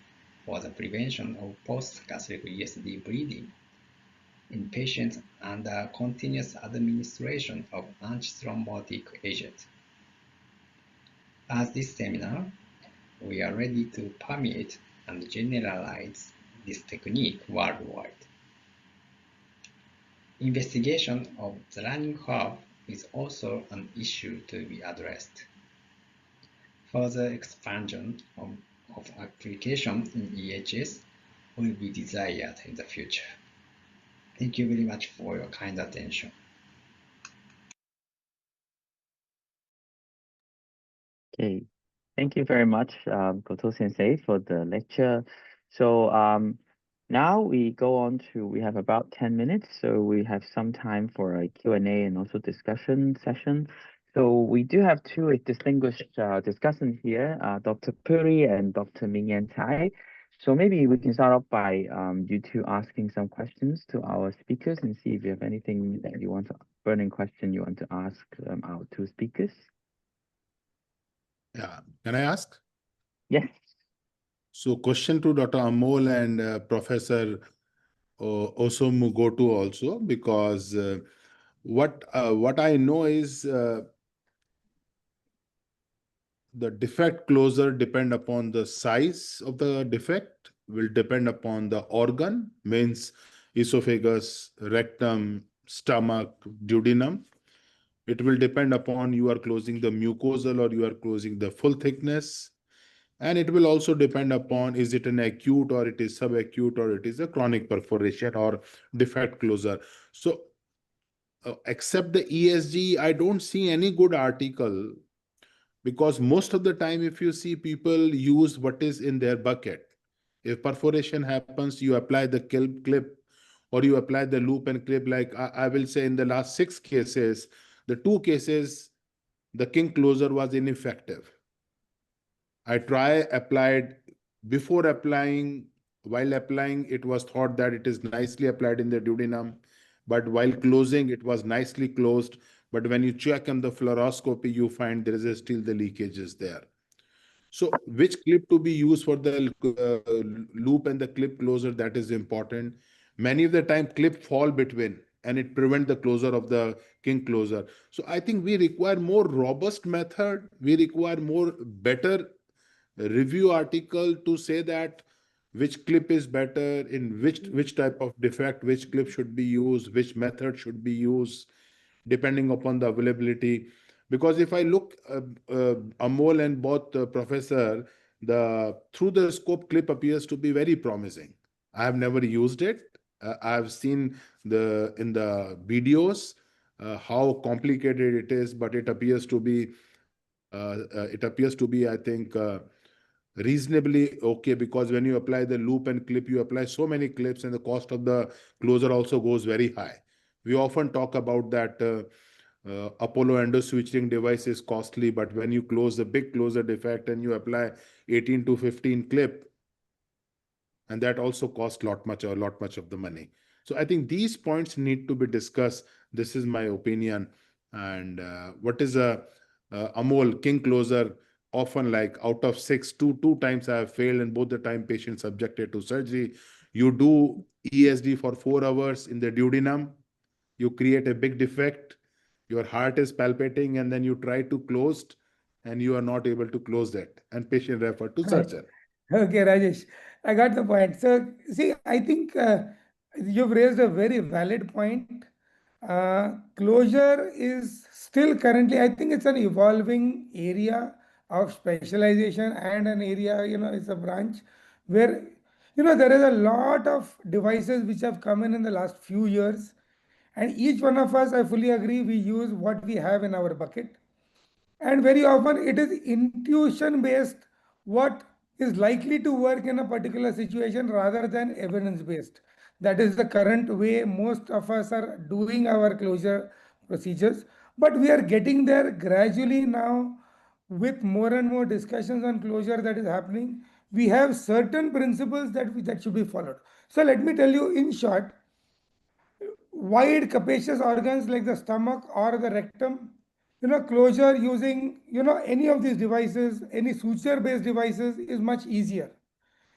for the prevention of post-gastric ESD bleeding in patients under continuous administration of antithrombotic agent. As this seminar, we are ready to permeate and generalize this technique worldwide. Investigation of the learning curve is also an issue to be addressed. Further expansion of application in EHS will be desired in the future. Thank you very much for your kind attention.
Okay, thank you very much, Goto Sensei, for the lecture. So now we go on to, we have about 10 minutes, so we have some time for a Q&A and also discussion session. So we do have two distinguished discussants here, Dr. Puri and Dr. Mingyan Tai. So maybe we can start off by you two asking some questions to our speakers and see if you have anything that you want to, burning question you want to ask our two speakers.
Yeah. Can I ask?
Yes.
So question to Dr. Amol and Professor Osamu Goto also, because what I know is the defect closure depend upon the size of the defect, will depend upon the organ, means esophagus, rectum, stomach, duodenum. It will depend upon you are closing the mucosal or you are closing the full thickness. And it will also depend upon is it an acute or it is subacute or it is a chronic perforation or defect closure. So except the ESG, I don't see any good article, because most of the time if you see people use what is in their bucket. If perforation happens, you apply the clip or you apply the loop and clip. Like I will say in the last 6 cases, the 2 cases, the king closer was ineffective. I applied before applying, while applying, it was thought that it is nicely applied in the duodenum, but while closing, it was nicely closed. But when you check on the fluoroscopy, you find there is still the leakages there. So which clip to be used for the loop and the clip closer, that is important. Many of the time clip fall between and it prevent the closure of the king closer. So I think we require more robust method. We require more better review article to say that which clip is better in which type of defect, which clip should be used, which method should be used depending upon the availability. Because if I look, Amol and both professor, the through the scope clip appears to be very promising. I have never used it. I have seen the in the videos how complicated it is, but it appears to be I think reasonably okay, because when you apply the loop and clip, you apply so many clips and the cost of the closer also goes very high. We often talk about that Apollo endo switching device is costly, but when you close the big closer defect and you apply 18 to 15 clip, and that also costs a lot much of the money. So I think these points need to be discussed. This is my opinion. And what is a Amol king closer? Often, like out of six, two times I have failed, and both the time patient subjected to surgery. You do ESD for 4 hours in the duodenum, you create a big defect, your heart is palpitating, and then you try to close, and you are not able to close that, and patient referred to
Right.
surgeon.
Okay, Rajesh, I got the point. So, see, I think you've raised a very valid point. Closure is still currently, I think it's an evolving area of specialization and an area, it's a branch where, there is a lot of devices which have come in the last few years. And each one of us, I fully agree, we use what we have in our bucket. And very often it is intuition based what is likely to work in a particular situation rather than evidence based. That is the current way most of us are doing our closure procedures. But we are getting there gradually now with more and more discussions on closure that is happening. We have certain principles that should be followed. So let me tell you in short, wide capacious organs like the stomach or the rectum, closure using, any of these devices, any suture based devices is much easier.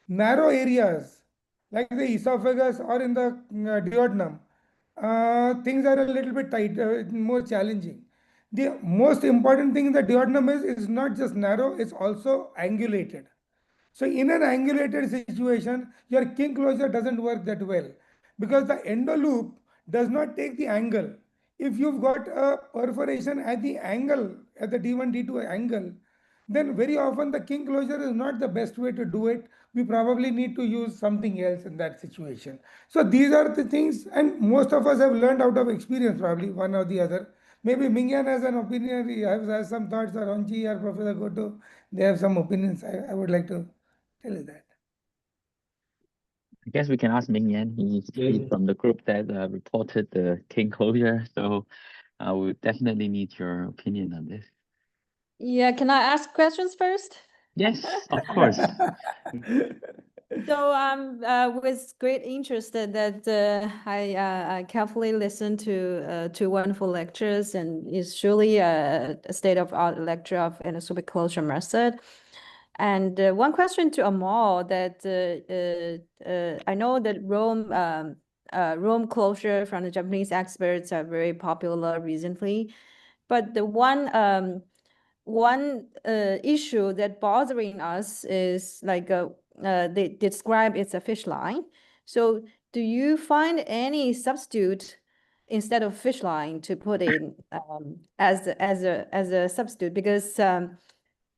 Narrow areas like the esophagus or in the duodenum, things are a little bit tight, more challenging. The most important thing in the duodenum is not just narrow, it's also angulated. So in an angulated situation, your king closure doesn't work that well because the endo loop does not take the angle. If you've got a perforation at the angle, at the D1, D2 angle, then very often the king closure is not the best way to do it. We probably need to use something else in that situation. So these are the things, and most of us have learned out of experience, probably one or the other. Maybe Mingyan has an opinion, he has some thoughts, or Onji or Professor Goto, they have some opinions. I would like to tell you that.
I guess we can ask Ming Yan. He's from the group that reported the king closure. So I would definitely need your opinion on this.
Yeah, can I ask questions first?
Yes, of course.
So with great interest that I carefully listened to wonderful lectures, and it's surely a state-of-art lecture of endoscopic closure method. And one question to Amal that I know that Rome closure from the Japanese experts are very popular recently, but the one issue that bothering us is like they describe it's a fish line. So do you find any substitute instead of fish line to put in as a substitute? Because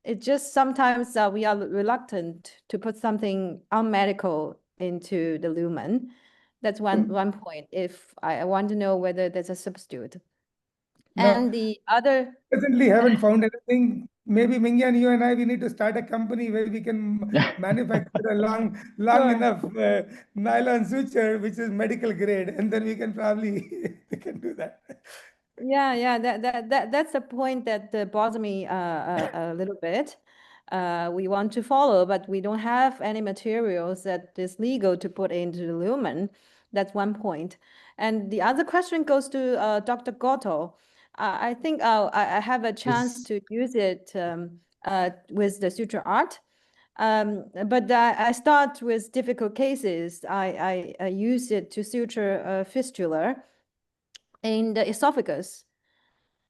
it just sometimes we are reluctant to put something unmedical into the lumen. That's one point. If I want to know whether there's a substitute.
No,
And the other
presently haven't found anything. Maybe Mingyan, you and I, we need to start a company where we can manufacture a long
Sure.
enough nylon suture, which is medical grade, and then we can probably we can do that.
Yeah, that's the point that bothers me a little bit. We want to follow, but we don't have any materials that is legal to put into the lumen. That's one point. And the other question goes to Dr. Goto. I think I have a chance
Yes.
to use it with the suture art. But I start with difficult cases. I use it to suture a fistula in the esophagus.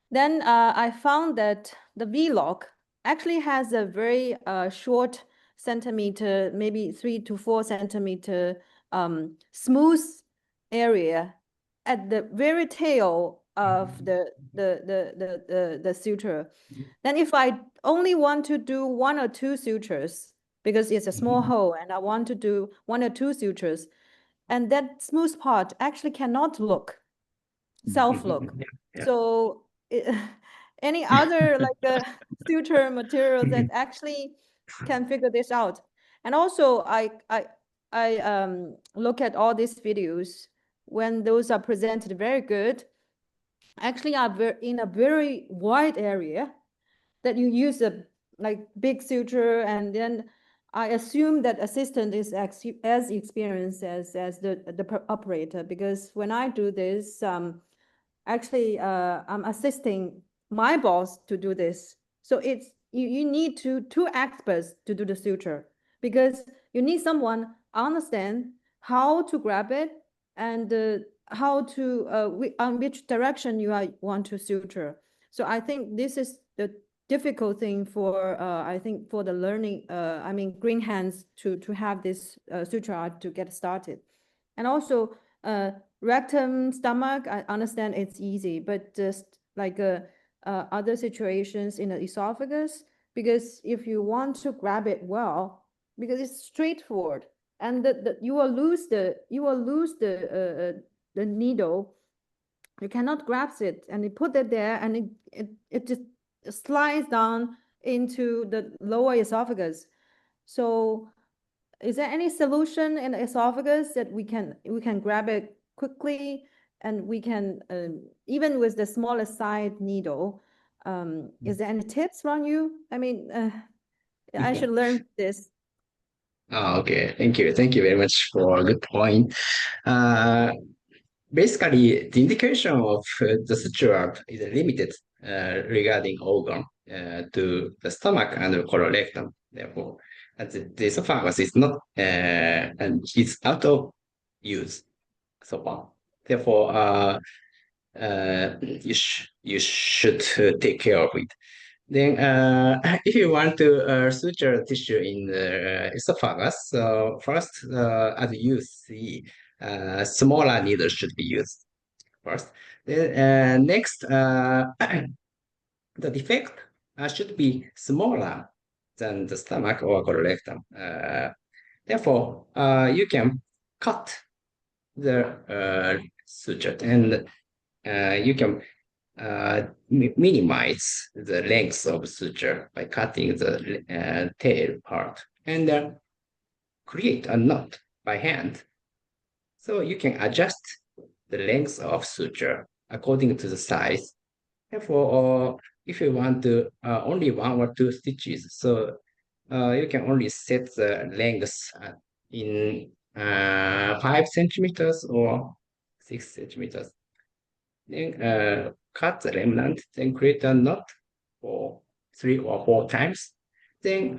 Then I found that the V-lock actually has a very short centimeter, maybe 3 to 4 centimeter smooth area at the very tail of the suture. Then if I only want to do 1 or 2 sutures, because it's a small hole and I want to do 1 or 2 sutures, and that smooth part actually cannot look, self-look.
Yeah.
So any other like suture materials that actually can figure this out. And also I look at all these videos when those are presented very good, actually are in a very wide area that you use a like big suture, and then I assume that assistant is as experienced as the operator, because when I do this, actually I'm assisting my boss to do this. So it's you need two experts to do the suture, because you need someone understand how to grab it and how to on which direction you want to suture. So I think this is the difficult thing for I think for the learning I mean green hands to have this suture art to get started. And also rectum, stomach, I understand it's easy, but just like other situations in the esophagus, because if you want to grab it well, because it's straightforward, and you will lose the needle. You cannot grasp it, and you put it there, and it just slides down into the lower esophagus. So is there any solution in the esophagus that we can grab it quickly, and we can even with the smallest size needle? Is there any tips from you? I mean, I should learn this.
Okay, thank you. Thank you very much for a good point. Basically, the indication of the suture is limited regarding organ to the stomach and the colorectum. Therefore, the esophagus is not and it's out of use so far. Therefore, you should take care of it. Then, if you want to suture tissue in the esophagus, so first, as you see, smaller needles should be used first. Then, next, the defect should be smaller than the stomach or colorectum. Therefore, you can cut the suture, and you can minimize the length of suture by cutting the tail part, and create a knot by hand. So you can adjust the length of suture according to the size Therefore, if you want to only 1 or 2 stitches, so you can only set the length in 5 centimeters or 6 centimeters. Then cut the remnant, then create a knot for 3 or 4 times. Then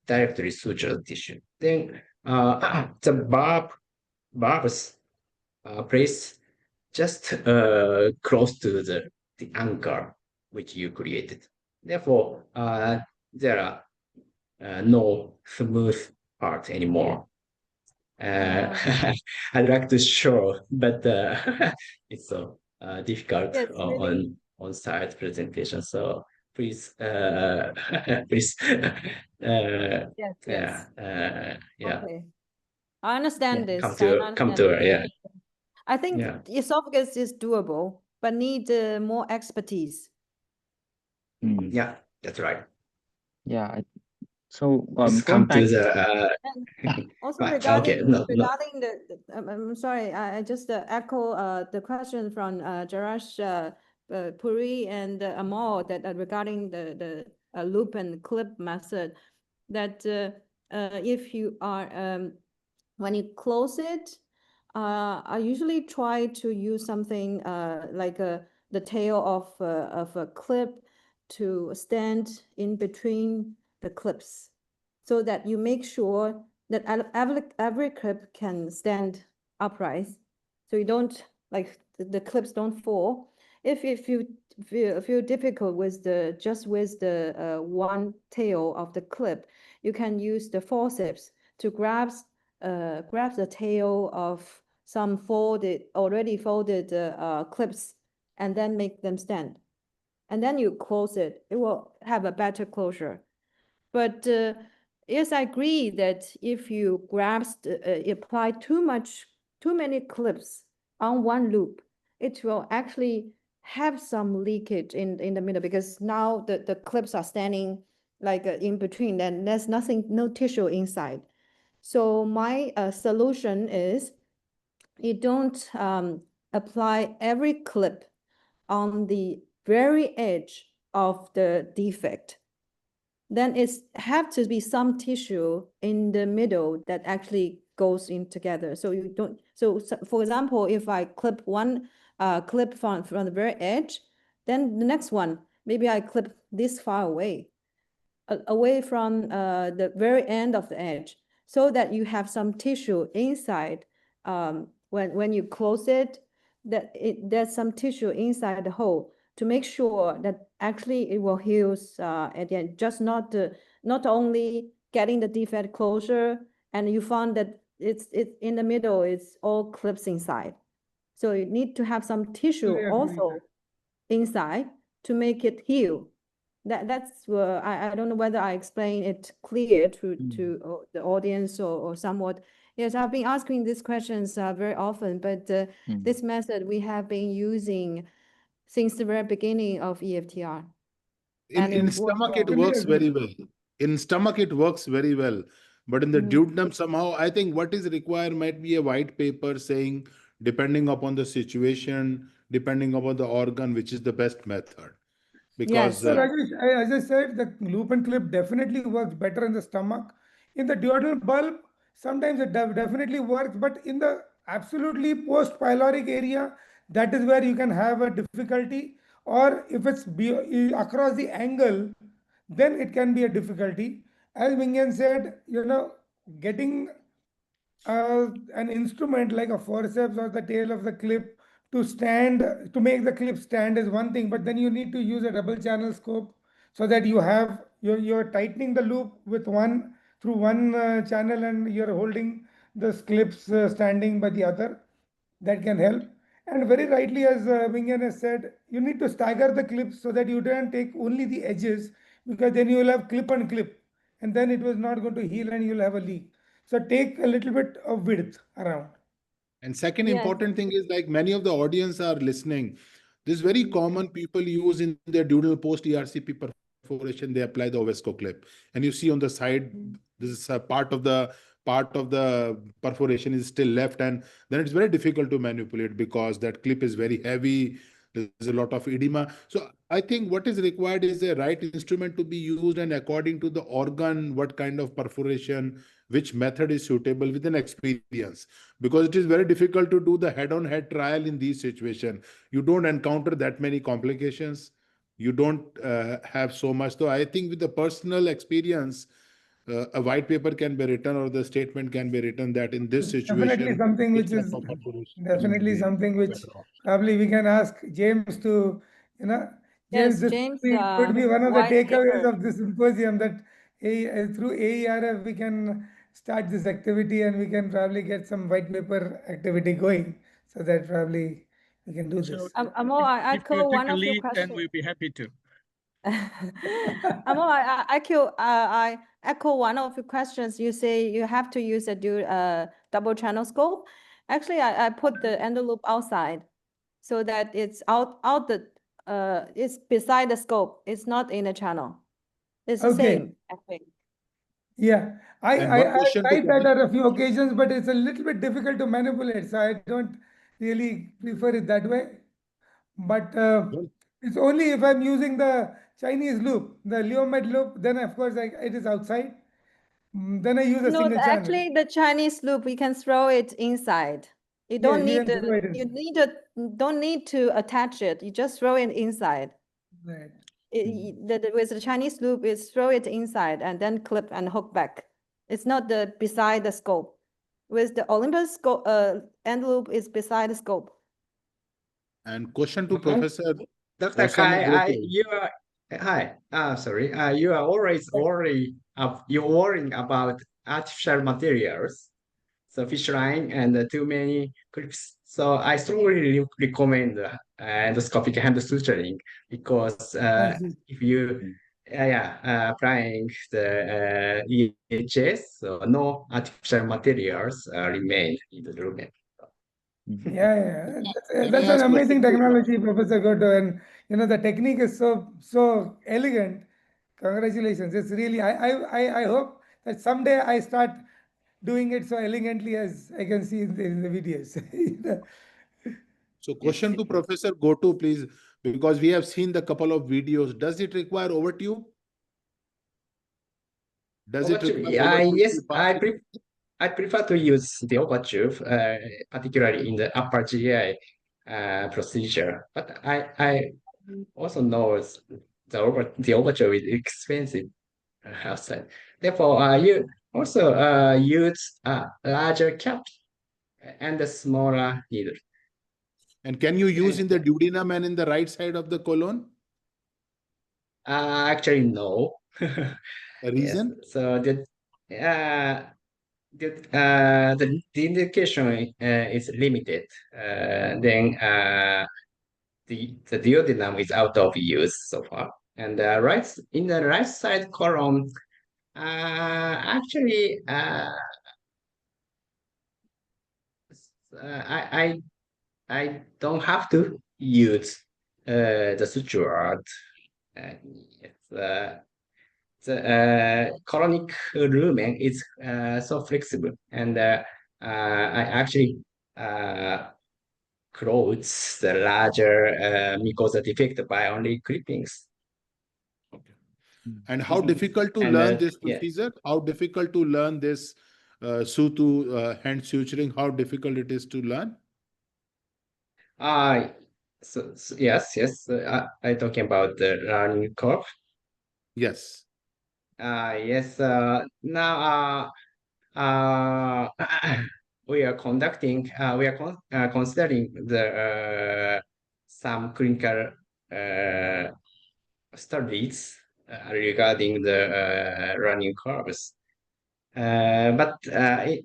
directly suture the tissue. Then the barbs place just close to the anchor which you created. Therefore, there are no smooth part anymore. I'd like to show, but it's so difficult
Yes, really.
on site presentation. So please, please,
Yes,
yeah,
yes.
yeah,
Okay. I understand
Yeah.
this.
come
I
to
understand this.
yeah,
I think
yeah.
esophagus is doable, but need more expertise.
Mm.
Yeah, that's right.
Yeah. So
Please
going
come to
back.
the
And also
right. Okay,
regarding
no, no.
regarding I'm sorry, I just echo the question from Jarash Puri and Amal that regarding the loop and clip method, that if you are when you close it, I usually try to use something like the tail of a clip to stand in between the clips, so that you make sure that every clip can stand upright, so you don't like the clips don't fall. If you feel difficult with the just with the one tail of the clip, you can use the forceps to grab the tail of some already folded clips, and then make them stand. And then you close it. It will have a better closure. But yes, I agree that if you apply too many clips on one loop, it will actually have some leakage in the middle, because now the clips are standing like in between, and there's no tissue inside. So my solution is, you don't apply every clip on the very edge of the defect. Then it's have to be some tissue in the middle that actually goes in together. So you don't, so for example, if I clip one clip from the very edge, then the next one, maybe I clip this far away, away from the very end of the edge, so that you have some tissue inside. When you close it, there's some tissue inside the hole, to make sure that actually it will heal at the end. Just not only getting the defect closure, and you found that it's in the middle, it's all clips inside. So you need to have some tissue
Totally agree with
also inside to make it heal. That's I don't know whether I explain it clear to the audience or somewhat. Yes, I've been asking these questions very often, but this method we have been using since the very beginning of EFTR, and it
In
works
stomach, it
well.
Totally
works
agree.
very well. In stomach, it works very well. But in the duodenum, somehow, I think what is required might be a white paper saying, depending upon the situation, depending upon the organ, which is the best method. Because
Yes,
So
yes.
Rajesh, as I said, the loop and clip definitely works better in the stomach. In the duodenal bulb, sometimes it definitely works, but in the absolutely post pyloric area, that is where you can have a difficulty. Or if it's across the angle, then it can be a difficulty. As Mingen said, getting an instrument like a forceps or the tail of the clip to make the clip stand is one thing, but then you need to use a double channel scope, so that you're tightening the loop with one through one channel, and you're holding the clips standing by the other. That can help. And very rightly, as Vingan has said, you need to stagger the clips so that you don't take only the edges, because then you will have clip and clip, and then it was not going to heal and you'll have a leak. So take a little bit of width around.
And second
Yes.
important thing is, like, many of the audience are listening. This very common people use in their duodenal post ERCP perforation, they apply the Ovesco clip. And you see on the side, this is a part of the perforation is still left, and then it's very difficult to manipulate because that clip is very heavy. there's a lot of edema. So I think what is required is a right instrument to be used, and according to the organ, what kind of perforation, which method is suitable with an experience. Because it is very difficult to do the head-on-head trial in these situations. You don't encounter that many complications. You don't have so much. So I think with the personal experience, a white paper can be written or the statement can be written that in this
Definitely
situation,
something
this
which
type
is
of perforation will
definitely
be
something which
better option.
probably we can ask James to, James,
Yes,
this
James,
could be one of the
white
takeaways
paper.
of this symposium, that through AERF we can start this activity and we can probably get some white paper activity going, so that probably we can do
So
this.
Amo, I
if you
echo
take
one
the
of your
lead, then
questions.
we'll be happy to.
Amo, I echo one of your questions. You say you have to use a double channel scope. Actually, I put the envelope outside so that it's it's beside the scope. It's not in the channel. It's the
Okay.
same, I think.
Yeah, I,
And
I,
one
I
question to
tried that
Professor.
on a few occasions, but it's a little bit difficult to manipulate, so I don't really prefer it that way. But
Well,
it's only if I'm using the Chinese loop, the Leomed loop, then of course it is outside. Then I use a
No,
single channel.
actually, the Chinese loop, we can throw it inside. You
Yeah,
don't
you
need
can throw it
don't need to attach it. You just throw it inside.
Right.
With the Chinese loop, is throw it inside and then clip and hook back. It's not beside the scope. With the Olympus scope, end loop is beside the scope.
and question to Professor
Dr.
Osama
Kai,
Goto.
you are hi. Sorry. You are always you're worrying about artificial materials, so fish line and too many clips. So I strongly recommend endoscopic hand suturing because
I see.
if you applying the EHS, so no artificial materials remain in the lumen.
Yeah.
Can I
That's an
ask
amazing
question to
technology, Professor Goto, and the technique is so elegant. Congratulations! It's really I hope that someday I start doing it so elegantly as I can see in the videos.
So question to Professor Goto, please, because we have seen the couple of videos. Does it require overtube? Does it require overtube
Yes,
to pass it?
I prefer to use the overtube, particularly in the upper GI procedure. But I also know the overtube is expensive outside. Therefore, you also use a larger cap and a smaller needle.
And can you use in the duodenum and in the right side of the colon?
Actually, no.
A
Yes.
reason?
So the indication is limited. Then the duodenum is out of use so far. And in the right side column, actually, I don't have to use the suture. Yes, the colonic lumen is so flexible, and I actually close the larger mucosa defect by only clippings.
And how difficult to
And
learn this
yeah,
procedure? How difficult to learn this sutu hand suturing? How difficult it is to learn?
uh, yes, I talking about the learning curve.
Yes.
Yes, now uh, we are considering the some clinical uh, studies regarding the running curves. But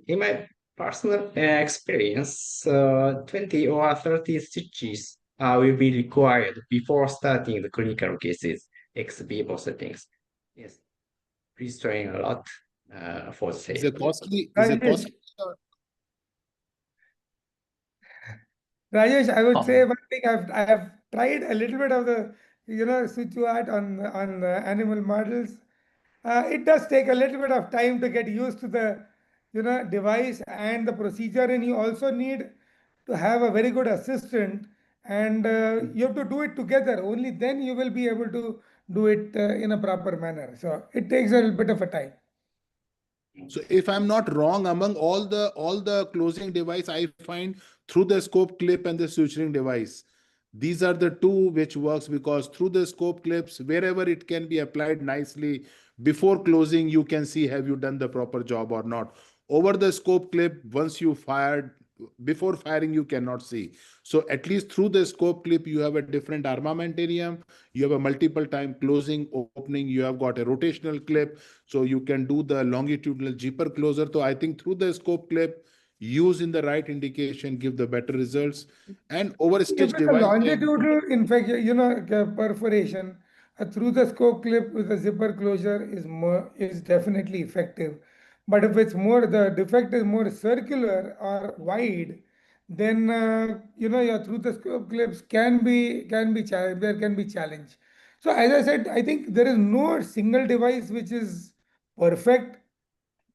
in my personal experience, 20 or 30 stitches will be required before starting the clinical cases ex vivo settings. Yes, please train a lot for
Is
sale.
it costly? Is it
Rajesh,
costly?
Rajesh, I would say
Oh,
one thing I have tried a little bit of the Situat on the animal models. It does take a little bit of time to get used to the device and the procedure, and you also need to have a very good assistant and you have to do it together. Only then you will be able to do it in a proper manner. So it takes a little bit of a time.
So if I'm not wrong, among all the closing device, I find through the scope clip and the suturing device, these are the two which works, because through the scope clips, wherever it can be applied nicely before closing, you can see have you done the proper job or not. Over the scope clip, once you fired, before firing, you cannot see. So at least through the scope clip, you have a different armamentarium, you have a multiple time closing, opening, you have got a rotational clip, so you can do the longitudinal zipper closer. So I think through the scope clip, use in the right indication, give the better results. And over
If
stitch
it's a
device can.
longitudinal infection, perforation, a through the scope clip with a zipper closure is definitely effective. But if it's more, the defect is more circular or wide, then your through the scope clips can be challenge. There can be challenge. So as I said, I think there is no single device which is perfect.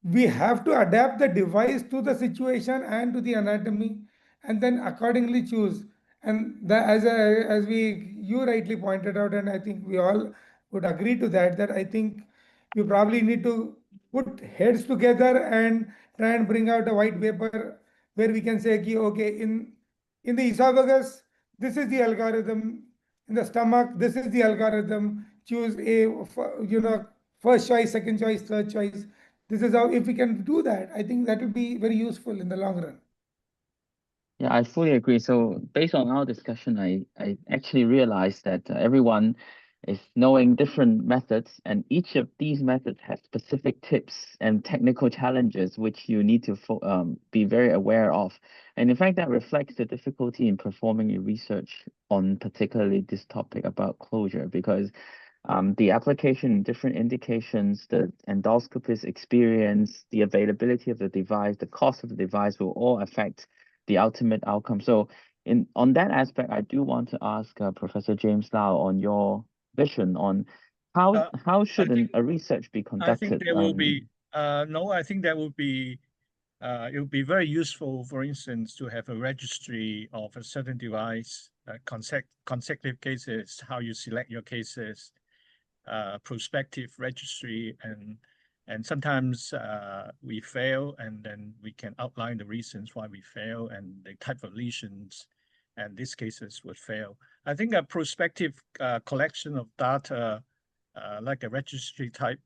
We have to adapt the device to the situation and to the anatomy, and then accordingly choose. And as we you rightly pointed out, and I think we all would agree to that, that I think we probably need to put heads together and try and bring out a white paper where we can say, okay, in the esophagus, this is the algorithm. In the stomach, this is the algorithm. Choose first choice, second choice, third choice. This is how, if we can do that, I think that will be very useful in the long run.
Yeah, I fully agree. So based on our discussion, I actually realized that everyone is knowing different methods, and each of these methods has specific tips and technical challenges which you need to be very aware of. And in fact, that reflects the difficulty in performing your research on particularly this topic about closure, because the application, different indications, the endoscopist experience, the availability of the device, the cost of the device will all affect the ultimate outcome. So on that aspect, I do want to ask Professor James Lau on your vision on how should a research be
I think
conducted?
there will be no. I think that would be it would be very useful, for instance, to have a registry of a certain device, consecutive cases, how you select your cases, prospective registry, and sometimes we fail, and then we can outline the reasons why we fail and the type of lesions, and these cases would fail. I think a prospective collection of data, like a registry type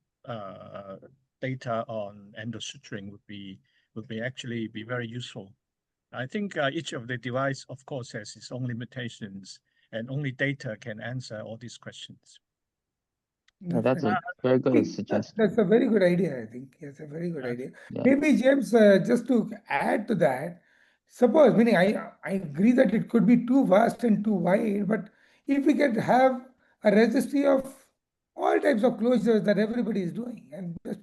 data on endosuturing would be actually be very useful. I think each of the device, of course, has its own limitations, and only data can answer all these questions.
That's a very good suggestion.
That's a very good idea, I think. It's a very good idea.
Yeah.
Maybe, James, just to add to that, suppose, meaning I agree that it could be too vast and too wide, but if we could have a registry of all types of closures that everybody is doing and just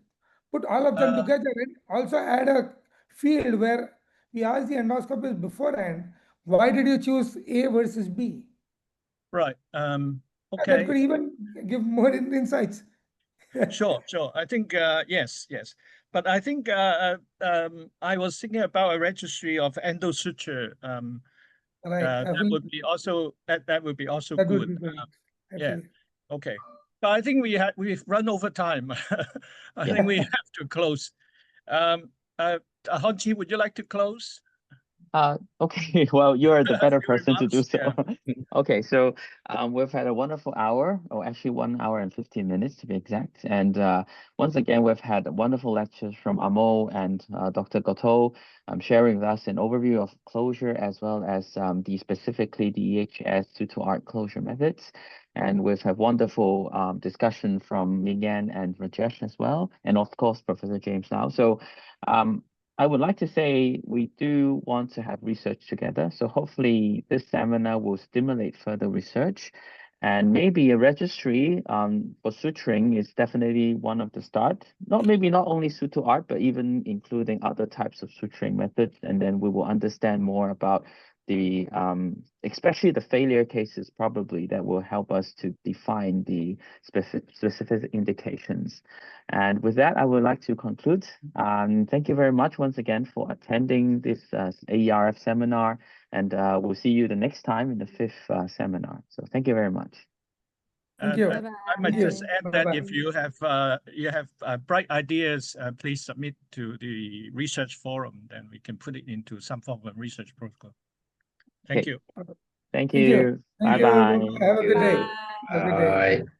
put all of them together, and also add a field where we ask the endoscopist beforehand, why did you choose A versus B?
Right.
That
Okay.
could even give more insights.
Sure. I think yes. But I think I was thinking about a registry of endosuture.
Right.
That would be also that would be also
That
good.
would be good.
Yeah.
Absolutely.
Okay. But I think we've run over time. I think we have to close. Hanchi, would you like to close?
Okay, well, you're the better
Few
person to do
remarks?
so. Okay, so we've had a wonderful hour, or actually 1 hour and 15 minutes to be exact. And once again, we've had wonderful lectures from Amo and Dr. Goto, sharing with us an overview of closure as well as specifically the EHS to art closure methods. And we've had wonderful discussion from Mingyan and Rajesh as well, and of course, Professor James Lau. So I would like to say we do want to have research together. So hopefully this seminar will stimulate further research, and maybe a registry for suturing is definitely one of the start. Maybe not only suture art, but even including other types of suturing methods. And then we will understand more about the especially the failure cases, probably that will help us to define the specific indications. And with that, I would like to conclude. Thank you very much once again for attending this AERF seminar, and we'll see you the next time in the 5th seminar. So thank you very much.
Thank you.
I might
Thank you.
just add that
Bye-bye.
if you have bright ideas, please submit to the research forum. Then we can put it into some form of research protocol. Thank
Okay.
you.
Thank
Thank you.
you.
Thank
Bye
you.
bye.
Have a good day.
Bye.
Have a good day.
Bye.